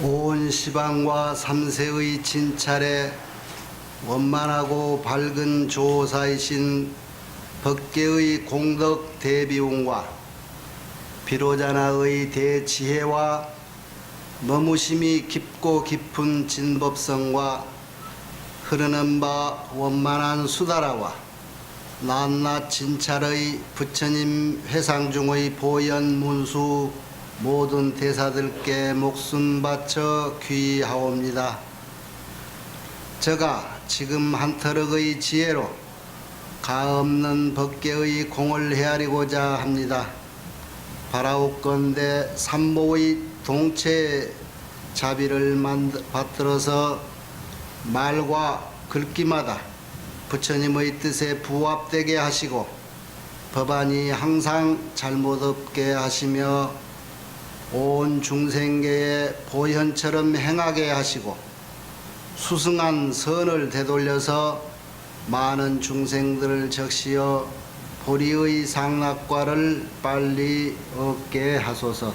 온 시방과 삼세의 진찰에 원만하고 밝은 조사이신 법계의 공덕 대비운과 비로자나의 대지혜와 너무심이 깊고 깊은 진법성과 흐르는 바 원만한 수다라와 낱낱 진찰의 부처님 회상 중의 보현 문수 모든 대사들께 목숨 바쳐 귀하옵니다. 저가 지금 한터럭의 지혜로 가없는 법계의 공을 헤아리고자 합니다. 바라옵건대 삼보의 동체 자비를 받들어서 말과 글귀마다 부처님의 뜻에 부합되게 하시고 법안이 항상 잘못 없게 하시며 온 중생계의 보현처럼 행하게 하시고 수승한 선을 되돌려서 많은 중생들을 적시어 보리의 상락과를 빨리 얻게 하소서.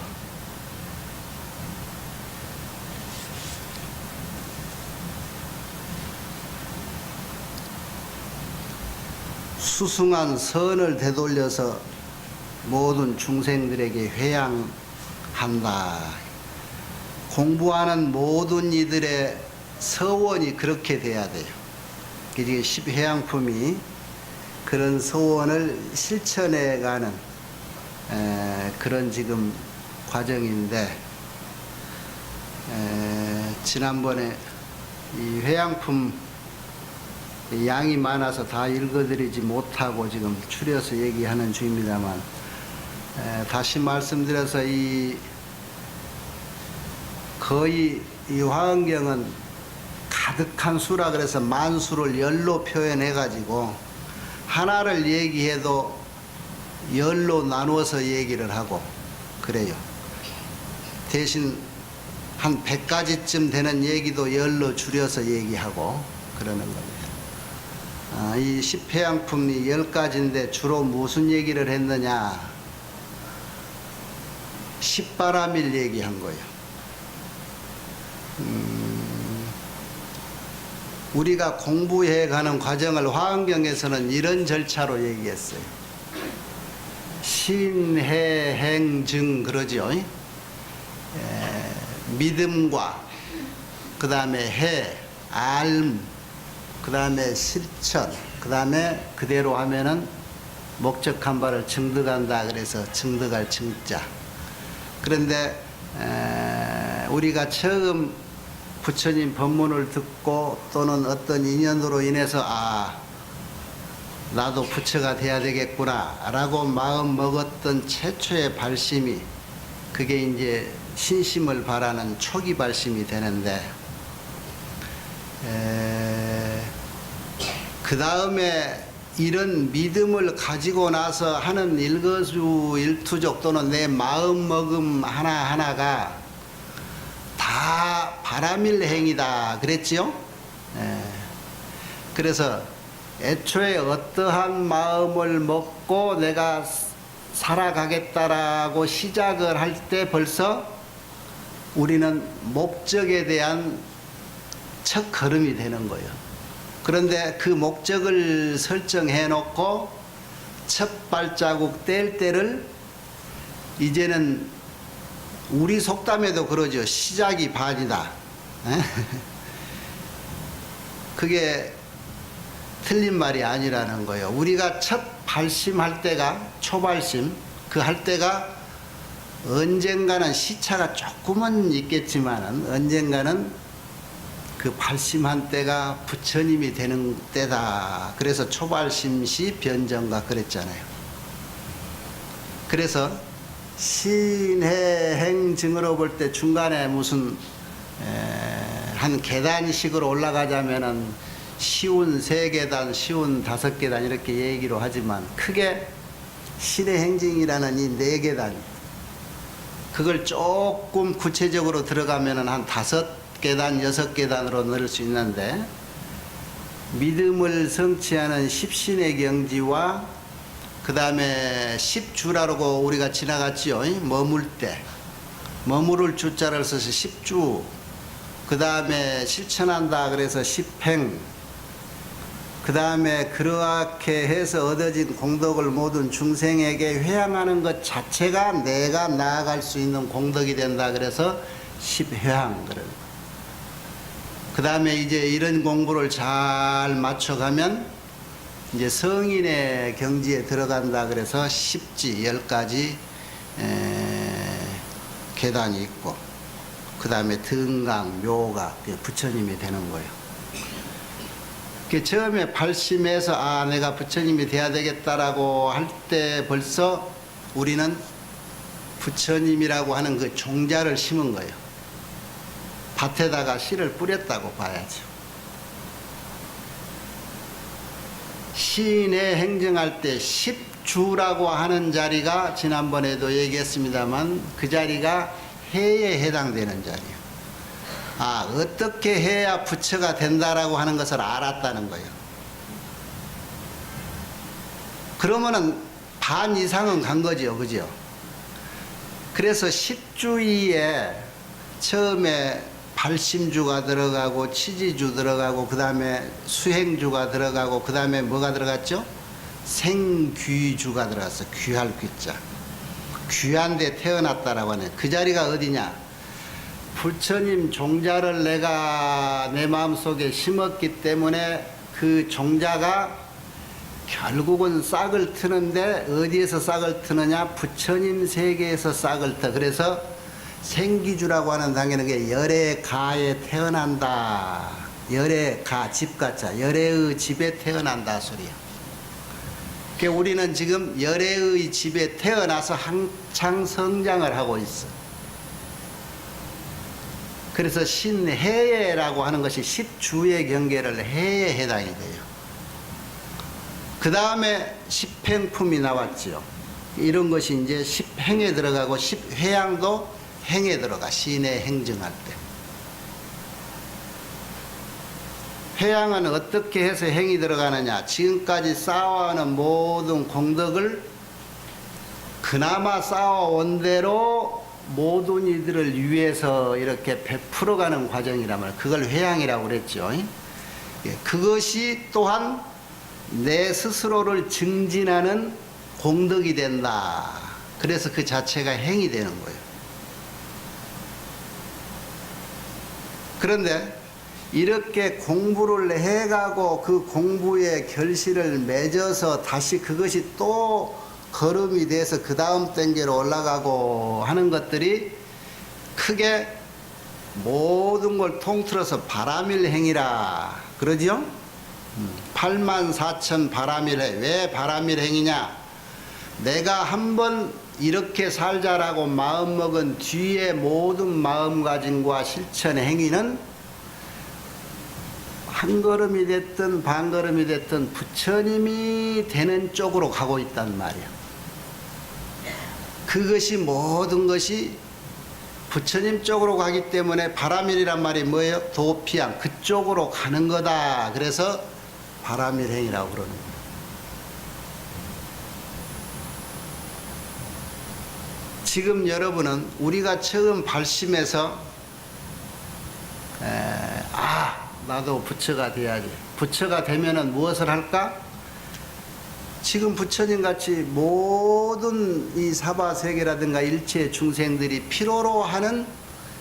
수승한 선을 되돌려서 모든 중생들에게 회양한다. 공부하는 모든 이들의 서원이 그렇게 돼야 돼요. 이게 십회양품이 그런 서원을 실천해가는 그런 지금 과정인데, 지난번에 이 회양품 양이 많아서 다 읽어드리지 못하고 지금 추려서 얘기하는 중입니다만, 다시 말씀드려서 거의 이 화엄경은 가득한 수라 그래서 만수를 열로 표현해 가지고 하나를 얘기해도 열로 나누어서 얘기를 하고 그래요. 대신 한 100가지쯤 되는 얘기도 열로 줄여서 얘기하고 그러는 겁니다. 이 십회양품이 10가지인데 주로 무슨 얘기를 했느냐? 십바람일 얘기한 거예요. 우리가 공부해 가는 과정을 화엄경에서는 이런 절차로 얘기했어요. 신해행증 그러죠. 믿음과 그 다음에 해, 알, 그 다음에 실천, 그 다음에 그대로 하면은 목적한 바를 증득한다. 그래서 증득할 증자. 그런데 우리가 처음 부처님 법문을 듣고 또는 어떤 인연으로 인해서 나도 부처가 돼야 되겠구나 라고 마음 먹었던 최초의 발심이 그게 이제 신심을 바라는 초기 발심이 되는데, 그 다음에 이런 믿음을 가지고 나서 하는 일거수일투족 또는 내 마음먹음 하나하나가 다 바람일행이다 그랬지요? 그래서 애초에 어떠한 마음을 먹고 내가 살아가겠다라고 시작을 할 때 벌써 우리는 목적에 대한 첫 걸음이 되는 거예요. 그런데 그 목적을 설정해 놓고 첫 발자국 뗄 때를 이제는 우리 속담에도 그러죠. 시작이 반이다. 그게 틀린 말이 아니라는 거예요. 우리가 첫 발심할 때가 초발심 그 할 때가 언젠가는 시차가 조금은 있겠지만은 언젠가는 그 발심한 때가 부처님이 되는 때다. 그래서 초발심시 변정가 그랬잖아요. 그래서 신해행증으로 볼 때 중간에 무슨 한 계단식으로 올라가자면은 쉬운 3계단, 쉬운 5계단 이렇게 얘기로 하지만 크게 신해행증이라는 이 4계단 그걸 조금 구체적으로 들어가면은 한 5계단, 6계단으로 넣을 수 있는데, 믿음을 성취하는 십신의 경지와 그 다음에 십주라고 우리가 지나갔지요. 머물 때 머무를 주자를 써서 십주, 그 다음에 실천한다 그래서 십행, 그 다음에 그렇게 해서 얻어진 공덕을 모든 중생에게 회향하는 것 자체가 내가 나아갈 수 있는 공덕이 된다 그래서 십회향. 그 다음에 이제 이런 공부를 잘 맞춰가면 이제 성인의 경지에 들어간다 그래서 십지 10가지 계단이 있고, 그 다음에 등강, 묘각, 부처님이 되는 거예요. 처음에 발심해서 내가 부처님이 돼야 되겠다라고 할 때 벌써 우리는 부처님이라고 하는 그 종자를 심은 거예요. 밭에다가 씨를 뿌렸다고 봐야죠. 시인의 행정할 때 십주라고 하는 자리가 지난번에도 얘기했습니다만 그 자리가 해에 해당되는 자리예요. 어떻게 해야 부처가 된다라고 하는 것을 알았다는 거예요. 그러면은 반 이상은 간 거죠, 그죠? 그래서 십주위에 처음에 발심주가 들어가고 치지주 들어가고 그 다음에 수행주가 들어가고 그 다음에 뭐가 들어갔죠? 생귀주가 들어갔어. 귀할 귀자. 귀한 데 태어났다라고 하네. 그 자리가 어디냐? 부처님 종자를 내가 내 마음속에 심었기 때문에 그 종자가 결국은 싹을 트는데 어디에서 싹을 트느냐? 부처님 세계에서 싹을 터. 그래서 생기주라고 하는 단계는 게 열의 가에 태어난다. 열의 가, 집가자. 열의 집에 태어난다 소리야. 그러니까 우리는 지금 열의 집에 태어나서 한창 성장을 하고 있어. 그래서 신해예라고 하는 것이 십주의 경계를 해에 해당이 돼요. 그 다음에 십행품이 나왔죠. 이런 것이 이제 십행에 들어가고 십회양도 행에 들어가. 시인의 행정할 때. 회양은 어떻게 해서 행이 들어가느냐? 지금까지 쌓아오는 모든 공덕을 그나마 쌓아온 대로 모든 이들을 위해서 이렇게 베풀어가는 과정이라면 그걸 회양이라고 그랬죠. 그것이 또한 내 스스로를 증진하는 공덕이 된다. 그래서 그 자체가 행이 되는 거예요. 그런데 이렇게 공부를 해가고 그 공부의 결실을 맺어서 다시 그것이 또 걸음이 돼서 그 다음 단계로 올라가고 하는 것들이 크게 모든 걸 통틀어서 바라밀행이라 그러죠? 84,000 바라밀행. 왜 바라밀행이냐? 내가 한번 이렇게 살자라고 마음먹은 뒤에 모든 마음가짐과 실천의 행위는 한 걸음이 됐든 반 걸음이 됐든 부처님이 되는 쪽으로 가고 있단 말이야. 그것이 모든 것이 부처님 쪽으로 가기 때문에 바라밀이란 말이 뭐예요? 도피양, 그쪽으로 가는 거다. 그래서 바라밀행이라고 그러는 거예요. 지금 여러분은 우리가 처음 발심해서 나도 부처가 돼야지. 부처가 되면은 무엇을 할까? 지금 부처님 같이 모든 이 사바세계라든가 일체 중생들이 필요로 하는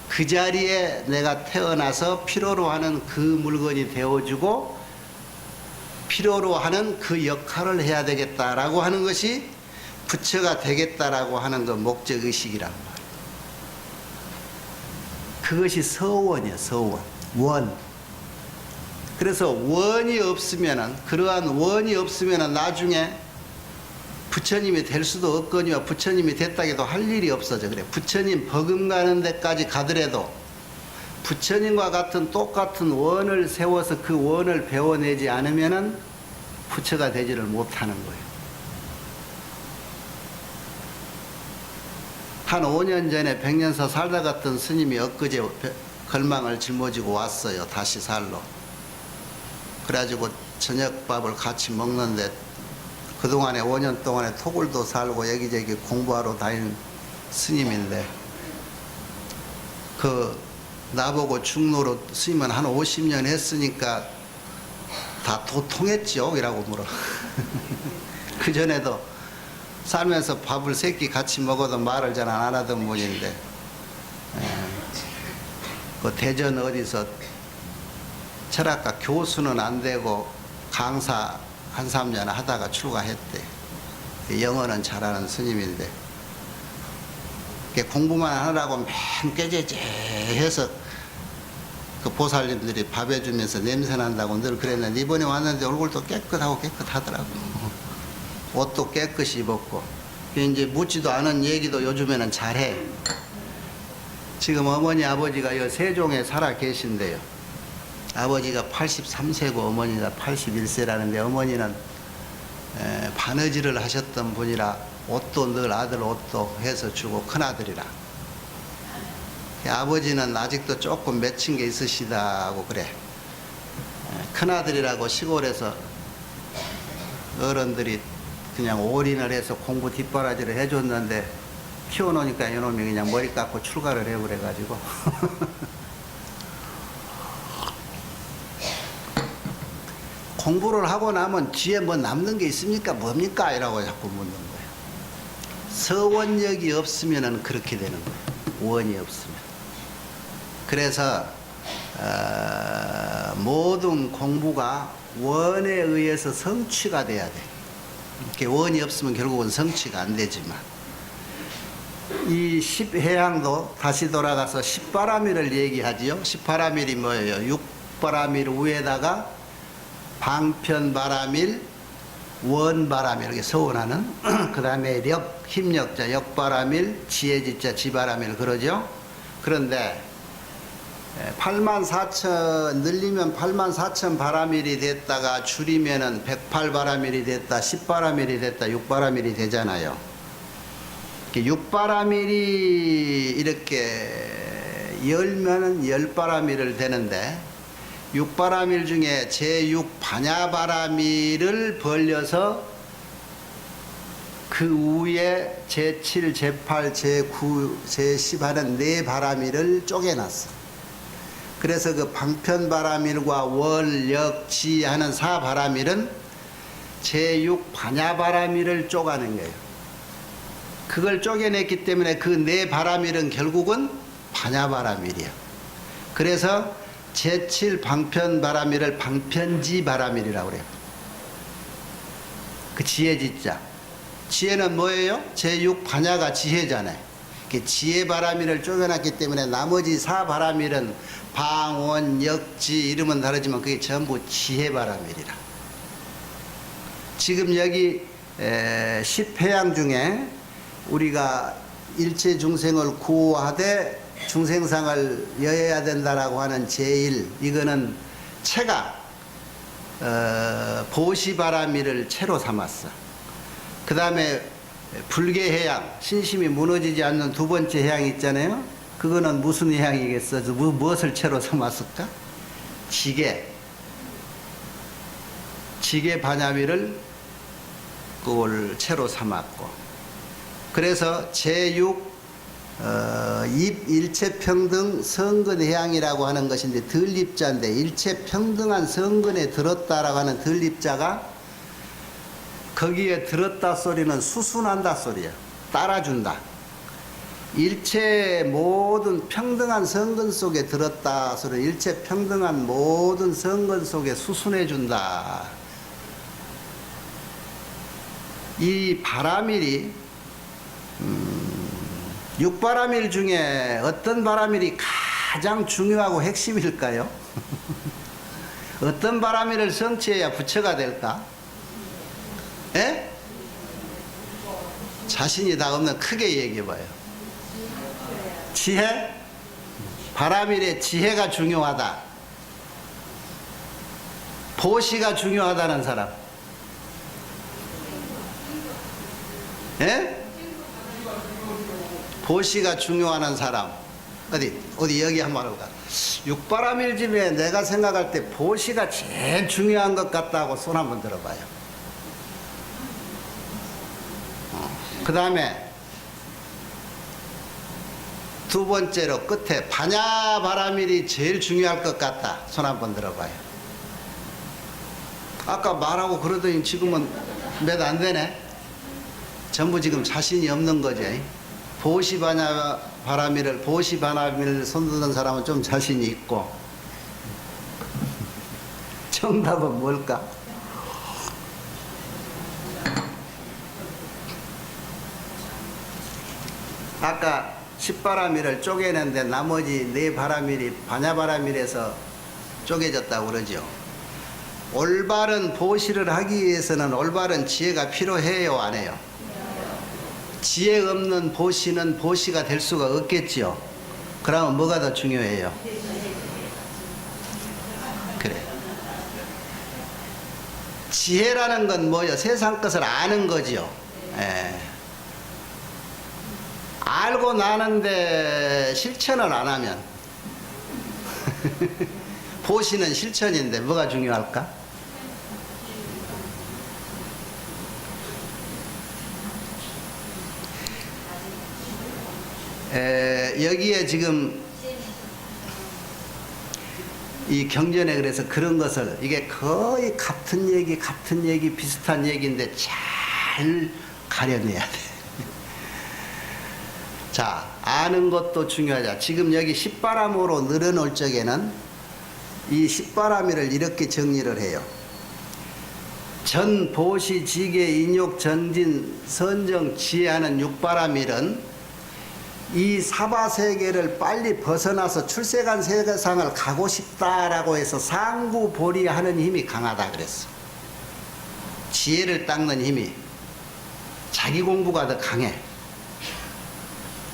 그 자리에 내가 태어나서 필요로 하는 그 물건이 되어주고 필요로 하는 그 역할을 해야 되겠다라고 하는 것이 부처가 되겠다라고 하는 그 목적의식이란 말이에요. 그것이 서원이에요. 서원. 원. 그래서 원이 없으면은, 그러한 원이 없으면은 나중에 부처님이 될 수도 없거니와 부처님이 됐다기도 할 일이 없어져. 그래. 부처님 버금가는 데까지 가더라도 부처님과 같은 똑같은 원을 세워서 그 원을 배워내지 않으면은 부처가 되지를 못하는 거예요. 한 5년 전에 백년사 살다 갔던 스님이 엊그제 걸망을 짊어지고 왔어요. 다시 살러. 그래가지고 저녁밥을 같이 먹는데 그동안에 5년 동안에 토굴도 살고 여기저기 공부하러 다니는 스님인데 그 나보고 중로로 스님은 한 50년 했으니까 다 도통했죠? 이라고 물어. 그전에도 살면서 밥을 세 끼 같이 먹어도 말을 잘 안 하던 분인데, 그 대전 어디서 철학과 교수는 안 되고 강사 한 3년 하다가 출가했대. 영어는 잘하는 스님인데, 공부만 하느라고 맨 깨재재해서 그 보살님들이 밥 해주면서 냄새 난다고 늘 그랬는데, 이번에 왔는데 얼굴도 깨끗하고 깨끗하더라고. 옷도 깨끗이 입었고, 이제 묻지도 않은 얘기도 요즘에는 잘해. 지금 어머니 아버지가 여 세종에 살아 계신데요. 아버지가 83세고 어머니가 81세라는데, 어머니는 바느질을 하셨던 분이라 옷도 늘 아들 옷도 해서 주고, 큰아들이라. 아버지는 아직도 조금 맺힌 게 있으시다고 그래. 큰아들이라고 시골에서 어른들이 그냥 올인을 해서 공부 뒷바라지를 해줬는데, 키워놓으니까 이놈이 그냥 머리 깎고 출가를 해버려가지고 공부를 하고 나면 뒤에 뭐 남는 게 있습니까? 뭡니까? 이라고 자꾸 묻는 거예요. 서원력이 없으면 그렇게 되는 거예요. 원이 없으면. 그래서 모든 공부가 원에 의해서 성취가 돼야 돼. 이렇게 원이 없으면 결국은 성취가 안 되지만, 이 십해양도 다시 돌아가서 십바라밀을 얘기하지요. 십바라밀이 뭐예요? 육바라밀 위에다가 방편바라밀, 원바라밀, 이렇게 서원하는 그 다음에 력, 힘력자, 역바라밀, 지혜지자, 지바라밀 그러죠. 그런데 84,000 늘리면 84,000 바라밀이 됐다가 줄이면은 108바라밀이 됐다, 10바라밀이 됐다, 6바라밀이 되잖아요. 6바라밀이 이렇게 열면은 10바라밀을 되는데, 6바라밀 중에 제6반야바라밀을 벌려서 그 위에 제7, 제8, 제9, 제10 하는 4바라밀을 쪼개놨어. 그래서 그 방편바라밀과 월, 역, 지 하는 4바라밀은 제6반야바라밀을 쪼가는 거예요. 그걸 쪼개냈기 때문에 그 4바라밀은 결국은 반야바라밀이야. 그래서 제7 방편바라밀을 방편지바라밀이라고 그래요. 그 지혜지자. 지혜는 뭐예요? 제6 반야가 지혜잖아요. 지혜바라밀을 쪼개놨기 때문에 나머지 4바라밀은 방원, 역지 이름은 다르지만 그게 전부 지혜바라밀이라. 지금 여기 십해양 중에 우리가 일체 중생을 구호하되 중생상을 여해야 된다라고 하는 제1, 이거는 체가 보시바라밀을 체로 삼았어. 그 다음에 불계해양, 신심이 무너지지 않는 두 번째 해양 있잖아요. 그거는 무슨 해양이겠어? 무엇을 체로 삼았을까? 지계 반야밀을 그걸 체로 삼았고, 그래서 제6 일체평등 성근해양이라고 하는 것인데, 들립자인데 일체평등한 성근에 들었다라고 하는 들립자가, 거기에 들었다 소리는 수순한다 소리야. 따라준다. 일체 모든 평등한 성근 속에 들었다 소리, 일체 평등한 모든 성근 속에 수순해준다. 이 바라밀이 6바라밀 중에 어떤 바라밀이 가장 중요하고 핵심일까요? 어떤 바라밀을 성취해야 부처가 될까? 예? 자신이 다 없는 크게 얘기해봐요. 지혜? 바라밀의 지혜가 중요하다. 보시가 중요하다는 사람. 예? 보시가 중요하는 사람. 어디 여기 한번 해볼까? 육바라밀 집에 내가 생각할 때 보시가 제일 중요한 것 같다고 손 한번 들어봐요. 그 다음에 두 번째로 끝에 반야바라밀이 제일 중요할 것 같다. 손 한번 들어봐요. 아까 말하고 그러더니 지금은 몇 안 되네. 전부 지금 자신이 없는 거지. 보시반야바라밀을 보시바라밀을 손드는 사람은 좀 자신이 있고. 정답은 뭘까? 아까 10바라밀을 쪼개는데 나머지 4바라밀이 반야바라밀에서 쪼개졌다고 그러죠. 올바른 보시를 하기 위해서는 올바른 지혜가 필요해요, 안 해요? 지혜 없는 보시는 보시가 될 수가 없겠지요. 그러면 뭐가 더 중요해요? 그래. 지혜라는 건 뭐요? 세상 것을 아는 거지요. 예. 알고 나는데 실천을 안 하면 보시는 실천인데 뭐가 중요할까? 여기에 지금 이 경전에 그래서 그런 것을 이게 거의 같은 얘기 비슷한 얘기인데 잘 가려내야 돼. 자, 아는 것도 중요하자. 지금 여기 10바람으로 늘어놓을 적에는 이 10바람을 이렇게 정리를 해요. 전, 보시, 지계, 인욕, 전진, 선정, 지혜하는 6바람일은 이 사바세계를 빨리 벗어나서 출세간 세상을 가고 싶다라고 해서 상구보리하는 힘이 강하다 그랬어. 지혜를 닦는 힘이 자기 공부가 더 강해.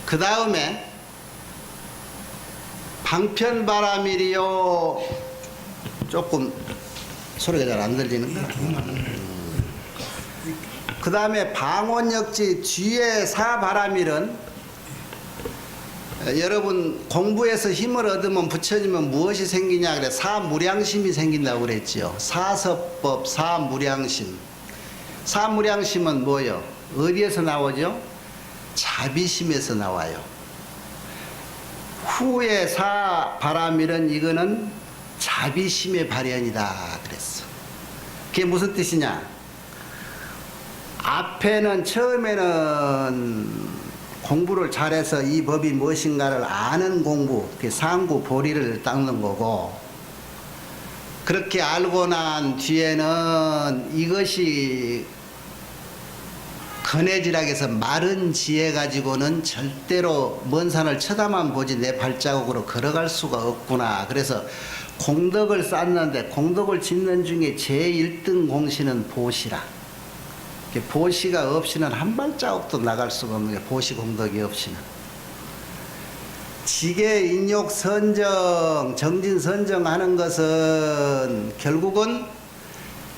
그 다음에 방편바라밀이요. 조금 소리가 잘 안 들리는가? 그 다음에 방원역지 뒤에 사바라밀은 여러분 공부해서 힘을 얻으면 부처님은 무엇이 생기냐 그래. 사무량심이 생긴다고 그랬지요. 사서법 사무량심. 사무량심은 뭐예요? 어디에서 나오죠? 자비심에서 나와요. 후에 사바라밀은 이거는 자비심의 발현이다 그랬어. 그게 무슨 뜻이냐? 앞에는 처음에는 공부를 잘해서 이 법이 무엇인가를 아는 공부, 그게 상구보리를 닦는 거고, 그렇게 알고 난 뒤에는 이것이 근해지락에서 마른 지혜 가지고는 절대로 먼 산을 쳐다만 보지 내 발자국으로 걸어갈 수가 없구나. 그래서 공덕을 쌓는데 공덕을 짓는 중에 제1등 공시는 보시라. 보시가 없이는 한 발자국도 나갈 수가 없는 게 보시 공덕이 없이는. 지계, 인욕, 선정, 정진, 선정하는 것은 결국은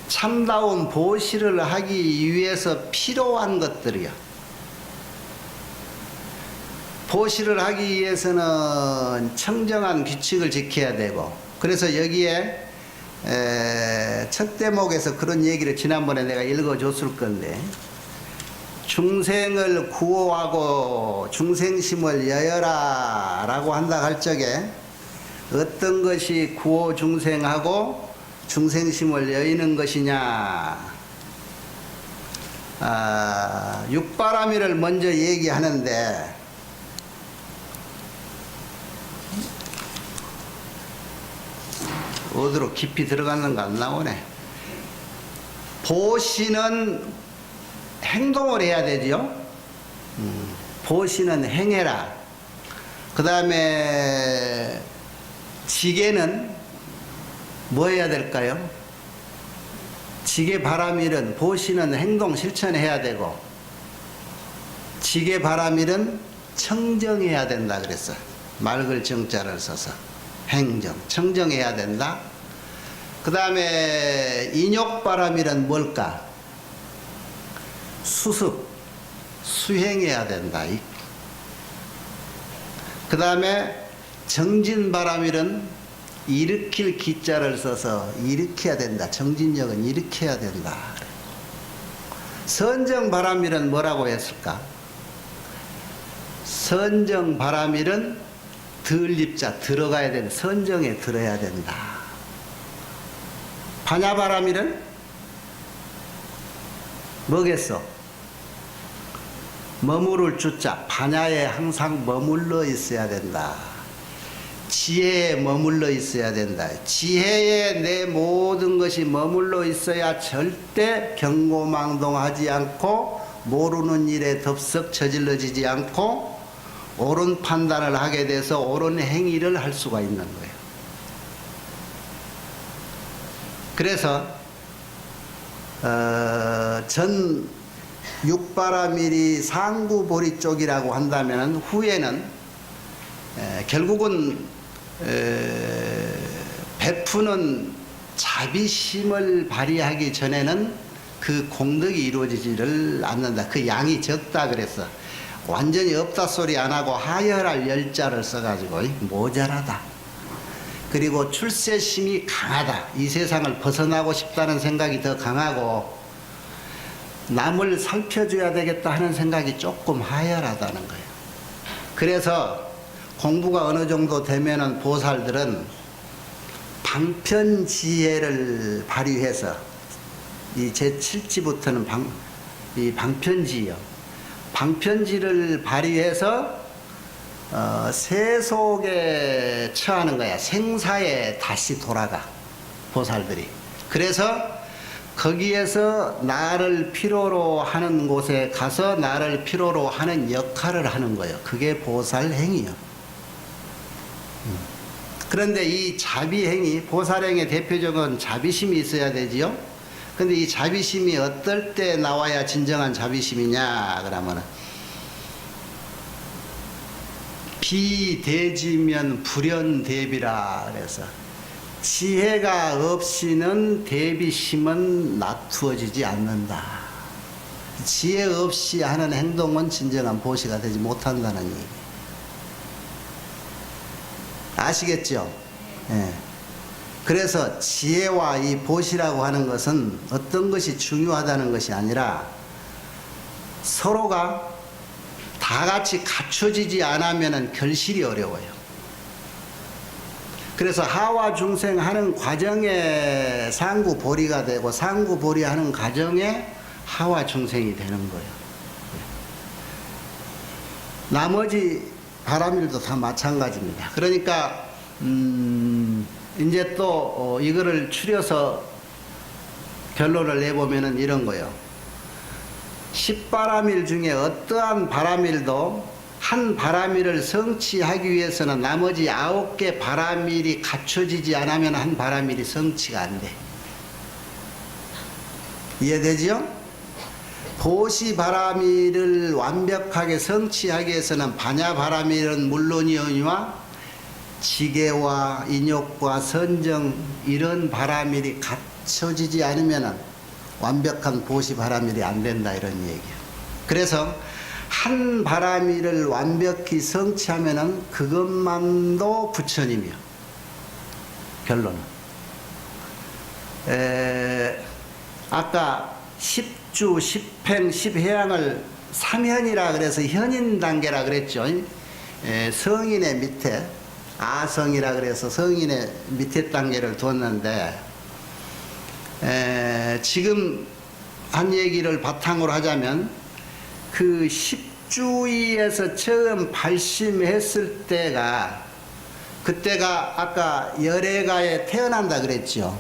참다운 보시를 하기 위해서 필요한 것들이야. 보시를 하기 위해서는 청정한 규칙을 지켜야 되고, 그래서 여기에 첫 대목에서 그런 얘기를 지난번에 내가 읽어줬을 건데, 중생을 구호하고 중생심을 여여라 라고 한다 할 적에 어떤 것이 구호 중생하고 중생심을 여의는 것이냐. 육바라밀을 먼저 얘기하는데, 어디로 깊이 들어갔는가 안 나오네. 보시는 행동을 해야 되지요. 보시는 행해라. 그 다음에 지계는 뭐 해야 될까요? 지계 바라밀은 보시는 행동 실천해야 되고, 지계 바라밀은 청정해야 된다 그랬어. 맑을 정자를 써서 행정, 청정해야 된다. 그 다음에 인욕바라밀은 뭘까? 수습, 수행해야 된다. 그 다음에 정진바라밀은 일으킬 기자를 써서 일으켜야 된다. 정진력은 일으켜야 된다. 선정바라밀은 뭐라고 했을까? 선정 바라밀은 들립자 들어가야 되는 선정에 들어야 된다. 반야 바라밀은 뭐겠어? 머무를 주자 반야에 항상 머물러 있어야 된다. 지혜에 머물러 있어야 된다. 지혜에 내 모든 것이 머물러 있어야 절대 경고망동하지 않고 모르는 일에 덥석 저질러지지 않고 옳은 판단을 하게 돼서 옳은 행위를 할 수가 있는 거예요. 그래서 전 육바라밀이 상구보리 쪽이라고 한다면 후에는 결국은 베푸는 자비심을 발휘하기 전에는 그 공덕이 이루어지지를 않는다. 그 양이 적다 그래서 완전히 없다 소리 안 하고 하열할 열자를 써가지고 모자라다. 그리고 출세심이 강하다. 이 세상을 벗어나고 싶다는 생각이 더 강하고 남을 살펴줘야 되겠다 하는 생각이 조금 하열하다는 거예요. 그래서 공부가 어느 정도 되면은 보살들은 방편지혜를 발휘해서 이 제7지부터는 이 방편지요. 방편지를 발휘해서 세속에 처하는 거야. 생사에 다시 돌아가 보살들이. 그래서 거기에서 나를 필요로 하는 곳에 가서 나를 필요로 하는 역할을 하는 거예요. 그게 보살행위요. 그런데 이 자비행위, 보살행의 대표적인 자비심이 있어야 되지요. 근데 이 자비심이 어떨 때 나와야 진정한 자비심이냐 그러면은 비대지면 불연대비라 그래서 지혜가 없이는 대비심은 놔두어지지 않는다. 지혜 없이 하는 행동은 진정한 보시가 되지 못한다는 얘기. 아시겠죠? 예. 그래서 지혜와 이 보시라고 하는 것은 어떤 것이 중요하다는 것이 아니라 서로가 다 같이 갖춰지지 않으면 결실이 어려워요. 그래서 하와 중생 하는 과정에 상구보리가 되고 상구보리 하는 과정에 하와 중생이 되는 거예요. 나머지 바라밀도 다 마찬가지입니다. 그러니까 이제 또 이거를 추려서 결론을 내보면은 이런 거예요. 10바라밀 중에 어떠한 바라밀도 한 바라밀을 성취하기 위해서는 나머지 9개 바라밀이 갖춰지지 않으면 한 바라밀이 성취가 안 돼. 이해되지요? 보시 바라밀을 완벽하게 성취하기 위해서는 반야 바라밀은 물론이오니와 지계와 인욕과 선정 이런 바라밀이 갖춰지지 않으면 완벽한 보시 바라밀이 안 된다 이런 얘기예요. 그래서 한 바라밀을 완벽히 성취하면은 그것만도 부처님이요. 결론은. 아까 10주, 10행, 10해양을 3현이라 그래서 현인 단계라 그랬죠. 성인의 밑에, 아성이라 그래서 성인의 밑에 단계를 뒀는데, 지금 한 얘기를 바탕으로 하자면 그 10주위에서 처음 발심했을 때가 그때가 아까 열애가에 태어난다 그랬죠.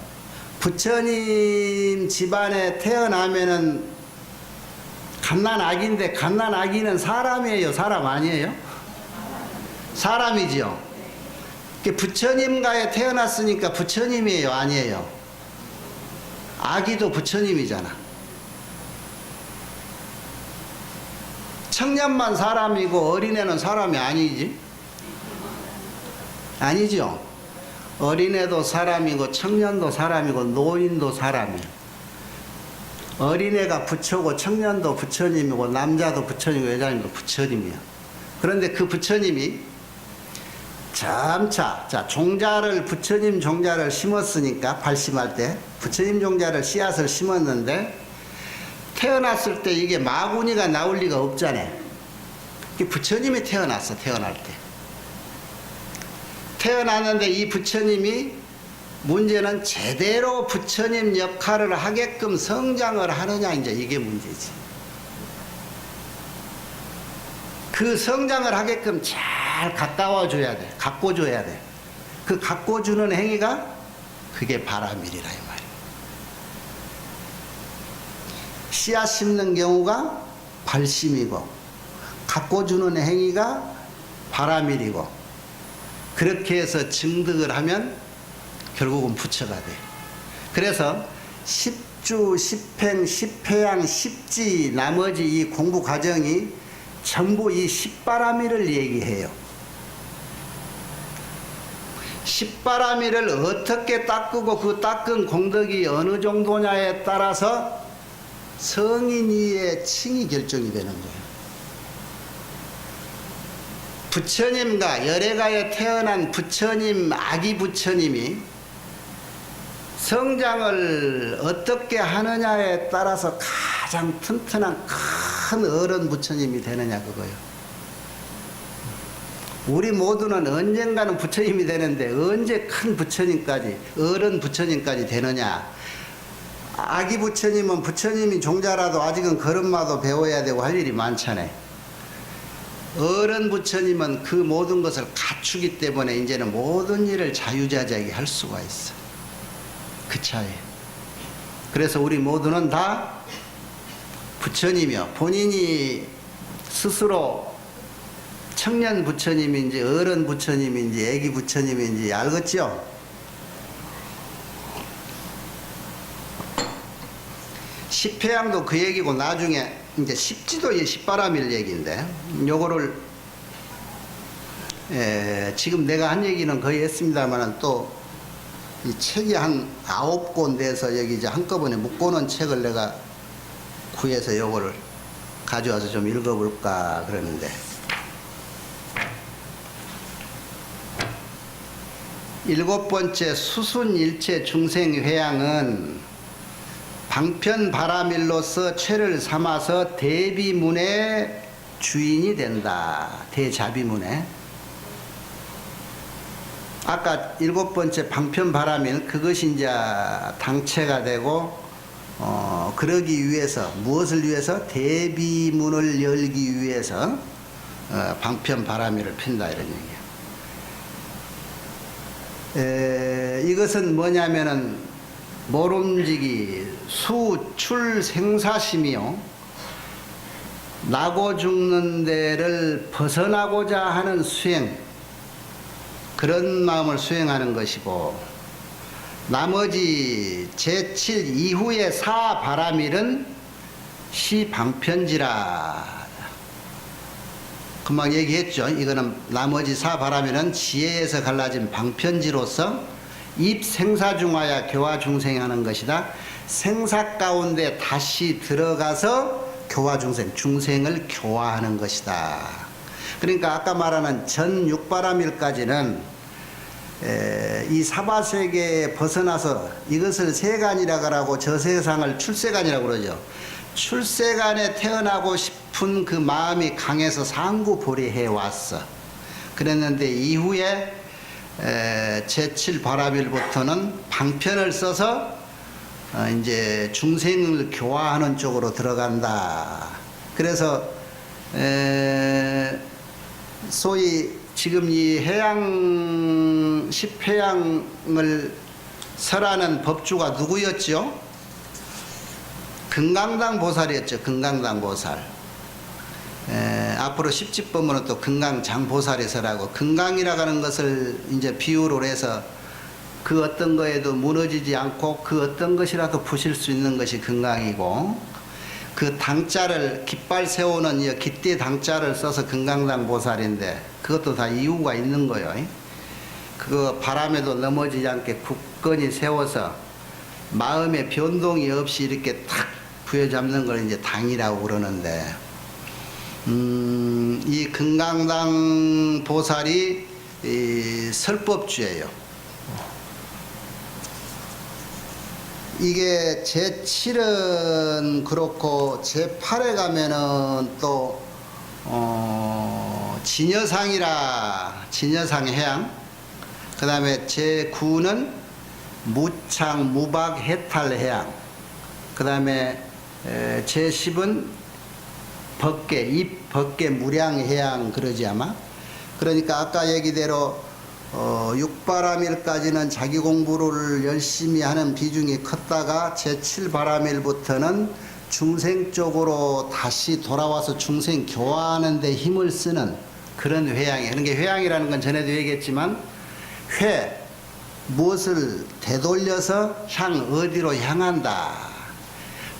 부처님 집안에 태어나면은 갓난아기인데 갓난아기는 사람이에요? 사람 아니에요? 사람이죠. 부처님가에 태어났으니까 부처님이에요? 아니에요? 아기도 부처님이잖아. 청년만 사람이고 어린애는 사람이 아니지? 아니죠? 어린애도 사람이고 청년도 사람이고 노인도 사람이에요. 어린애가 부처고 청년도 부처님이고 남자도 부처님이고 여자님도 부처님이에요. 그런데 그 부처님이 점차 종자를 부처님 종자를 심었으니까 발심할 때 부처님 종자를 씨앗을 심었는데 태어났을 때 이게 마구니가 나올 리가 없잖아요. 부처님이 태어났어. 태어날 때. 태어났는데 이 부처님이 문제는 제대로 부처님 역할을 하게끔 성장을 하느냐, 이제 이게 문제지. 그 성장을 하게끔 잘 가까워줘야 돼. 가꿔줘야 돼. 그 가꿔주는 행위가 그게 바라밀이라 이 말이야. 씨앗 심는 경우가 발심이고, 가꿔주는 행위가 바라밀이고, 그렇게 해서 증득을 하면 결국은 부처가 돼. 그래서 10주, 10행, 10회양, 10지 나머지 이 공부 과정이 전부 이 10바라밀을 얘기해요. 10바라밀을 어떻게 닦고 그 닦은 공덕이 어느 정도냐에 따라서 성인이의 칭이 결정이 되는 거예요. 부처님과 열애가에 태어난 부처님, 아기 부처님이 성장을 어떻게 하느냐에 따라서 가장 튼튼한 큰 어른 부처님이 되느냐 그거예요. 우리 모두는 언젠가는 부처님이 되는데 언제 큰 부처님까지, 어른 부처님까지 되느냐. 아기 부처님은 부처님이 종자라도 아직은 걸음마도 배워야 되고 할 일이 많잖아요. 어른 부처님은 그 모든 것을 갖추기 때문에 이제는 모든 일을 자유자재하게 할 수가 있어. 그 차이. 그래서 우리 모두는 다 부처님이요. 본인이 스스로 청년 부처님인지 어른 부처님인지 애기 부처님인지 알겠죠? 십회양도 그 얘기고 나중에 이제 십지도 십바라밀 얘기인데 요거를 지금 내가 한 얘기는 거의 했습니다만 또 이 책이 한 9권 돼서 여기 이제 한꺼번에 묶어놓은 책을 내가 구해서 요거를 가져와서 좀 읽어볼까 그러는데 일곱 번째 수순일체 중생회양은 방편바라밀로서 죄를 삼아서 대비문의 주인이 된다. 대자비문의. 아까 일곱 번째 방편바라밀 그것이 이제 당체가 되고 그러기 위해서 무엇을 위해서 대비문을 열기 위해서 방편바라밀을 핀다 이런 얘기예요. 이것은 뭐냐면은 모름지기 수출생사심이요 나고 죽는 데를 벗어나고자 하는 수행, 그런 마음을 수행하는 것이고, 나머지 제7 이후의 사바라밀은 시방편지라. 금방 얘기했죠. 이거는 나머지 사바라밀은 지혜에서 갈라진 방편지로서 입생사중하야 교화중생하는 것이다. 생사 가운데 다시 들어가서 교화중생, 중생을 교화하는 것이다. 그러니까 아까 말하는 전 육바라밀까지는 이 사바세계에 벗어나서 이것을 세간이라고 하고 저 세상을 출세간이라고 그러죠. 출세간에 태어나고 싶은 그 마음이 강해서 상구보리해 왔어. 그랬는데 이후에 제7바라밀부터는 방편을 써서 이제 중생을 교화하는 쪽으로 들어간다. 그래서 소위 지금 이 해양 10회양을 설하는 법주가 누구였죠? 금강당 보살이었죠. 금강당 보살. 앞으로 10집법문은 또 금강장 보살이 설하고, 금강이라고 하는 것을 이제 비유로 해서 그 어떤 거에도 무너지지 않고 그 어떤 것이라도 부실 수 있는 것이 금강이고, 그 당자를 깃발 세우는 이 깃대 당자를 써서 금강당 보살인데 그것도 다 이유가 있는 거예요. 그거 바람에도 넘어지지 않게 굳건히 세워서 마음의 변동이 없이 이렇게 탁 부여잡는 걸 이제 당이라고 그러는데, 이 금강당 보살이 이 설법주예요. 이게 제7은 그렇고 제8에 가면은 또 진여상 해양, 그 다음에 제9는 무창 무박 해탈 해양, 그 다음에 제10은 벗개 무량 해양 그러지 아마. 그러니까 아까 얘기대로 6바람일까지는 자기 공부를 열심히 하는 비중이 컸다가 제7바람일부터는 중생 쪽으로 다시 돌아와서 중생 교화하는 데 힘을 쓰는 그런 회양이에요. 그러니까 회양이라는 건 전에도 얘기했지만 무엇을 되돌려서 어디로 향한다.